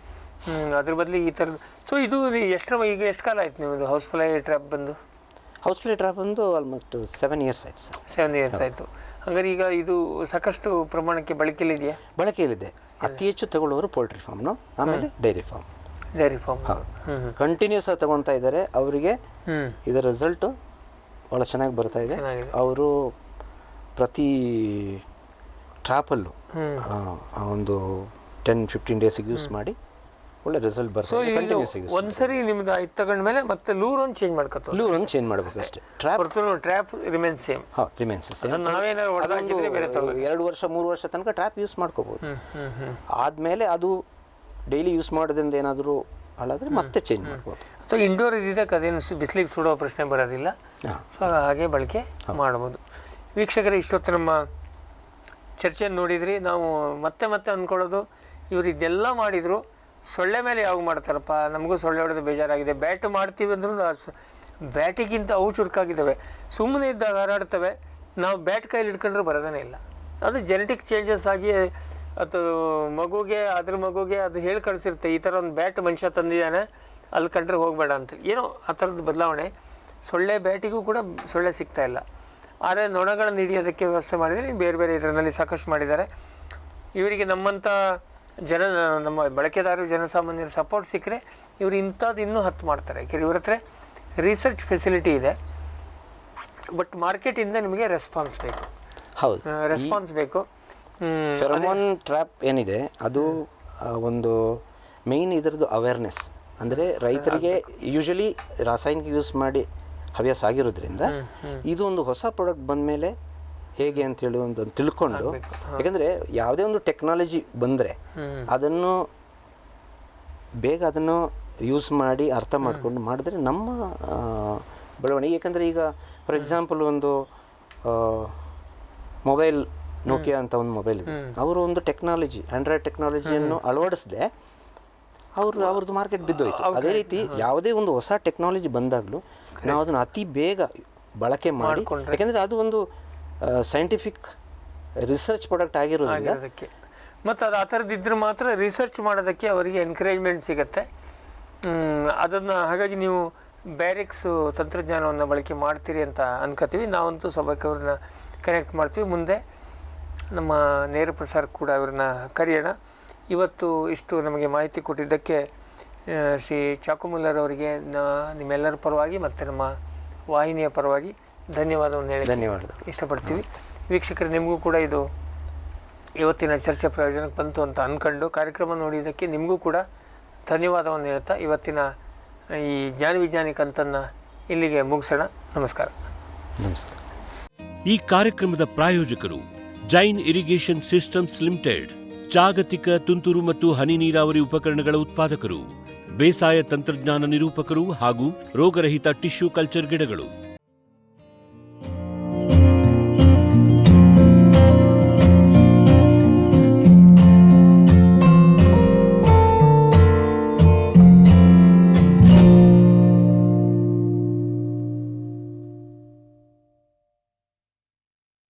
ಅದ್ರ ಬದಲಿಗೆ ಈ ಥರದ್ದು. ಸೊ ಇದು ಈಗ ಎಷ್ಟು ಕಾಲ ಆಯ್ತು ನೀವು ಹೌಸ್ಫ್ಲೈ ಟ್ರ್ಯಾಪ್ ಬಂದು? ಹೌಸ್ಫ್ಲೈ ಟ್ರ್ಯಾಪ್ ಬಂದು ಆಲ್ಮೋಸ್ಟ್ 7 years ಆಯ್ತು ಸರ್. 7 years ಆಯಿತು. ಹಾಗಾದ್ರೆ ಈಗ ಇದು ಸಾಕಷ್ಟು ಪ್ರಮಾಣಕ್ಕೆ ಬಳಕೆಯಲ್ಲಿದೆಯಾ? ಬಳಕೆಯಲ್ಲಿದೆ. ಅತಿ ಹೆಚ್ಚು ತಗೊಳ್ಳೋರು ಪೋಲ್ಟ್ರಿ ಫಾರ್ಮ್ನು, ಆಮೇಲೆ ಡೈರಿ ಫಾರ್ಮ್. ಕಂಟಿನ್ಯೂಸ್ ಆಗಿ ತಗೊತಾ ಇದ್ದಾರೆ. ಅವರಿಗೆ ಇದರ ರಿಸಲ್ಟು ಭಾಳ ಚೆನ್ನಾಗಿ ಬರ್ತಾ ಇದೆ. ಅವರು ಪ್ರತಿ ಟ್ರಾಪಲ್ಲೂ ಒಂದು 10-15 ಡೇಸಿಗೆ ಯೂಸ್ ಮಾಡಿ ಒಳ್ಳೆ ರಿಸಲ್ಟ್ ಬರ್ತದೆ. ಒಂದ್ಸರಿ ನಿಮ್ದು ಇದು ತಗೊಂಡ್ಮೇಲೆ ಮತ್ತೆ ಲೂರ್ ಒಂದು ಚೇಂಜ್ ಮಾಡ್ಕೊತ ಲೂರ್ ಒಂದು ಚೇಂಜ್ ಮಾಡಬೇಕು ಅಷ್ಟೇ. Trap remains same. Remains same. 2 ವರ್ಷ 3 ವರ್ಷ ತನಕ ಟ್ರ್ಯಾಪ್ ಯೂಸ್ ಮಾಡ್ಕೋಬಹುದು. ಆದಮೇಲೆ ಅದು ಡೈಲಿ ಯೂಸ್ ಮಾಡೋದ್ರಿಂದ ಏನಾದರೂ ಹಾಳಾದರೆ ಮತ್ತೆ ಚೇಂಜ್ ಮಾಡ್ಬೋದು. ಸೊ ಇಂಡೋರ್ ಇದ್ದಿದ್ದಕ್ಕೆ ಅದೇನು ಬಿಸಿಲಿಗೆ ಸುಡೋ ಪ್ರಶ್ನೆ ಬರೋದಿಲ್ಲ. ಸೊ ಹಾಗೆ ಬಳಕೆ ಮಾಡ್ಬೋದು. ವೀಕ್ಷಕರೇ, ಇಷ್ಟೊತ್ತು ನಮ್ಮ ಚರ್ಚೆಯನ್ನು ನೋಡಿದ್ರಿ. ನಾವು ಮತ್ತೆ ಅಂದ್ಕೊಳ್ಳೋದು, ಇವರು ಇದೆಲ್ಲ ಮಾಡಿದರು, ಸೊಳ್ಳೆ ಮೇಲೆ ಯಾವಾಗ ಮಾಡ್ತಾರಪ್ಪ, ನಮಗೂ ಸೊಳ್ಳೆ ಹೊಡೆದು ಬೇಜಾರಾಗಿದೆ, ಬ್ಯಾಟ್ ಮಾಡ್ತೀವಿ ಅಂದ್ರೂ ಬ್ಯಾಟಿಗಿಂತ ಅವು ಚುರುಕಾಗಿದ್ದಾವೆ, ಸುಮ್ಮನೆ ಇದ್ದಾಗ ಹಾರಾಡ್ತವೆ, ನಾವು ಬ್ಯಾಟ್ ಕೈಲಿ ಹಿಡ್ಕೊಂಡ್ರೆ ಬರೋದೇ ಇಲ್ಲ. ಅದು ಜೆನೆಟಿಕ್ ಚೇಂಜಸ್ ಆಗಿ ಅದು ಅದ್ರ ಮಗುಗೆ ಅದು ಹೇಳಿ ಕಳಿಸಿರುತ್ತೆ, ಈ ಥರ ಒಂದು ಬ್ಯಾಟ್ ಮನುಷ್ಯ ತಂದಿದ್ದಾನೆ, ಅಲ್ಲಿ ಕಂಡ್ರೆ ಹೋಗಬೇಡ ಅಂತ. ಏನೋ ಆ ಥರದ್ದು ಬದಲಾವಣೆ. ಸೊಳ್ಳೆ ಬ್ಯಾಟಿಗೂ ಕೂಡ ಸೊಳ್ಳೆ ಸಿಗ್ತಾಯಿಲ್ಲ. ಆದರೆ ನೊಣಗಳನ್ನು ಹಿಡಿಯೋದಕ್ಕೆ ವ್ಯವಸ್ಥೆ ಮಾಡಿದರೆ ಬೇರೆ ಬೇರೆ ಇದರಲ್ಲಿ ಸಾಕಷ್ಟು ಮಾಡಿದ್ದಾರೆ. ಇವರಿಗೆ ನಮ್ಮಂಥ ನಮ್ಮ ಬಳಕೆದಾರರು, ಜನಸಾಮಾನ್ಯರ ಸಪೋರ್ಟ್ ಸಿಕ್ಕರೆ ಇವರು ಇಂಥದ್ದು ಇನ್ನೂ 10 ಮಾಡ್ತಾರೆ. ಯಾಕೆಂದರೆ ಇವ್ರ ಹತ್ರ ರಿಸರ್ಚ್ ಫೆಸಿಲಿಟಿ ಇದೆ. ಬಟ್ ಮಾರ್ಕೆಟಿಂದ ನಿಮಗೆ ರೆಸ್ಪಾನ್ಸ್ ಬೇಕು. ಹೌದು, ರೆಸ್ಪಾನ್ಸ್ ಬೇಕು. ಫೆರೋಮೋನ್ ಟ್ರ್ಯಾಪ್ ಏನಿದೆ ಅದು ಒಂದು ಮೇಯ್ನ್ ಇದರದ್ದು ಅವೇರ್ನೆಸ್. ಅಂದರೆ ರೈತರಿಗೆ ಯೂಶಲಿ ರಾಸಾಯನಿಕ ಯೂಸ್ ಮಾಡಿ ಹವ್ಯಾಸ ಆಗಿರೋದ್ರಿಂದ ಇದು ಒಂದು ಹೊಸ ಪ್ರಾಡಕ್ಟ್ ಬಂದ ಮೇಲೆ ಹೇಗೆ ಅಂತೇಳಿ ಒಂದು ತಿಳ್ಕೊಂಡು, ಯಾಕಂದರೆ ಯಾವುದೇ ಒಂದು ಟೆಕ್ನಾಲಜಿ ಬಂದರೆ ಅದನ್ನು ಬೇಗ ಅದನ್ನು ಯೂಸ್ ಮಾಡಿ ಅರ್ಥ ಮಾಡಿಕೊಂಡು ಮಾಡಿದ್ರೆ ನಮ್ಮ ಬೆಳವಣಿಗೆ. ಯಾಕಂದರೆ ಈಗ ಫಾರ್ ಎಕ್ಸಾಂಪಲ್ ಒಂದು ಮೊಬೈಲ್, ನೋಕಿಯಾ ಅಂತ ಒಂದು ಮೊಬೈಲ್ ಇದೆ, ಅವರು ಒಂದು ಟೆಕ್ನಾಲಜಿ, ಆಂಡ್ರಾಯ್ಡ್ ಟೆಕ್ನಾಲಜಿಯನ್ನು ಅಳವಡಿಸದೆ ಅವ್ರದ್ದು ಮಾರ್ಕೆಟ್ ಬಿದ್ದೋಯ್ತು. ಅದೇ ರೀತಿ ಯಾವುದೇ ಒಂದು ಹೊಸ ಟೆಕ್ನಾಲಜಿ ಬಂದಾಗಲೂ ನಾವು ಅದನ್ನು ಅತಿ ಬೇಗ ಬಳಕೆ ಮಾಡಿ, ಯಾಕೆಂದರೆ ಅದು ಒಂದು ಸೈಂಟಿಫಿಕ್ ರಿಸರ್ಚ್ ಪ್ರಾಡಕ್ಟ್ ಆಗಿರೋದ್ರಿಂದ ಮತ್ತು ಅದು ಆ ಥರದ್ದು ಇದ್ರೆ ಮಾತ್ರ ರಿಸರ್ಚ್ ಮಾಡೋದಕ್ಕೆ ಅವರಿಗೆ ಎನ್ಕರೇಜ್ಮೆಂಟ್ ಸಿಗುತ್ತೆ. ಅದನ್ನು ಹಾಗಾಗಿ ನೀವು ಬ್ಯಾರಿಕ್ಸು ತಂತ್ರಜ್ಞಾನವನ್ನು ಬಳಕೆ ಮಾಡ್ತೀರಿ ಅಂತ ಅನ್ಕೋತೀವಿ. ನಾವಂತೂ ಸಭಾಕ್ಕೆ ಅವ್ರನ್ನ ಕನೆಕ್ಟ್ ಮಾಡ್ತೀವಿ. ಮುಂದೆ ನಮ್ಮ ನೇರ ಪ್ರಸಾರ ಕೂಡ ಅವ್ರನ್ನ ಕರೆಯೋಣ. ಇವತ್ತು ಇಷ್ಟು ನಮಗೆ ಮಾಹಿತಿ ಕೊಟ್ಟಿದ್ದಕ್ಕೆ ಶ್ರೀ ಚಾಕುಮುಲ್ಲರ್ ಅವರಿಗೆ ನಿಮ್ಮೆಲ್ಲರ ಪರವಾಗಿ ಮತ್ತು ನಮ್ಮ ವಾಹಿನಿಯ ಪರವಾಗಿ ಧನ್ಯವಾದವನ್ನು ಧನ್ಯವಾದ ಇಷ್ಟಪಡ್ತೀವಿ. ವೀಕ್ಷಕರು, ನಿಮಗೂ ಕೂಡ ಇದು ಇವತ್ತಿನ ಚರ್ಚೆ ಪ್ರಯೋಜನಕ್ಕೆ ಬಂತು ಅಂತ ಅಂದ್ಕೊಂಡು ಕಾರ್ಯಕ್ರಮ ನೋಡಿದ್ದಕ್ಕೆ ನಿಮಗೂ ಕೂಡ ಧನ್ಯವಾದವನ್ನು ಹೇಳ್ತಾ ಇವತ್ತಿನ ಈ ಜ್ಞಾನ ವಿಜ್ಞಾನಿ ಕಂತನ್ನು ಇಲ್ಲಿಗೆ ಮುಗಿಸೋಣ. ನಮಸ್ಕಾರ. ನಮಸ್ಕಾರ. ಈ ಕಾರ್ಯಕ್ರಮದ ಪ್ರಾಯೋಜಕರು ಜೈನ್ ಇರಿಗೇಷನ್ ಸಿಸ್ಟಮ್ಸ್ ಲಿಮಿಟೆಡ್, ಜಾಗತಿಕ ತುಂತುರು ಮತ್ತು ಹನಿ ನೀರಾವರಿ ಉಪಕರಣಗಳ ಉತ್ಪಾದಕರು, ಬೇಸಾಯ ತಂತ್ರಜ್ಞಾನ ನಿರೂಪಕರು ಹಾಗೂ ರೋಗರಹಿತ ಟಿಶ್ಯೂ ಕಲ್ಚರ್ ಗಿಡಗಳು.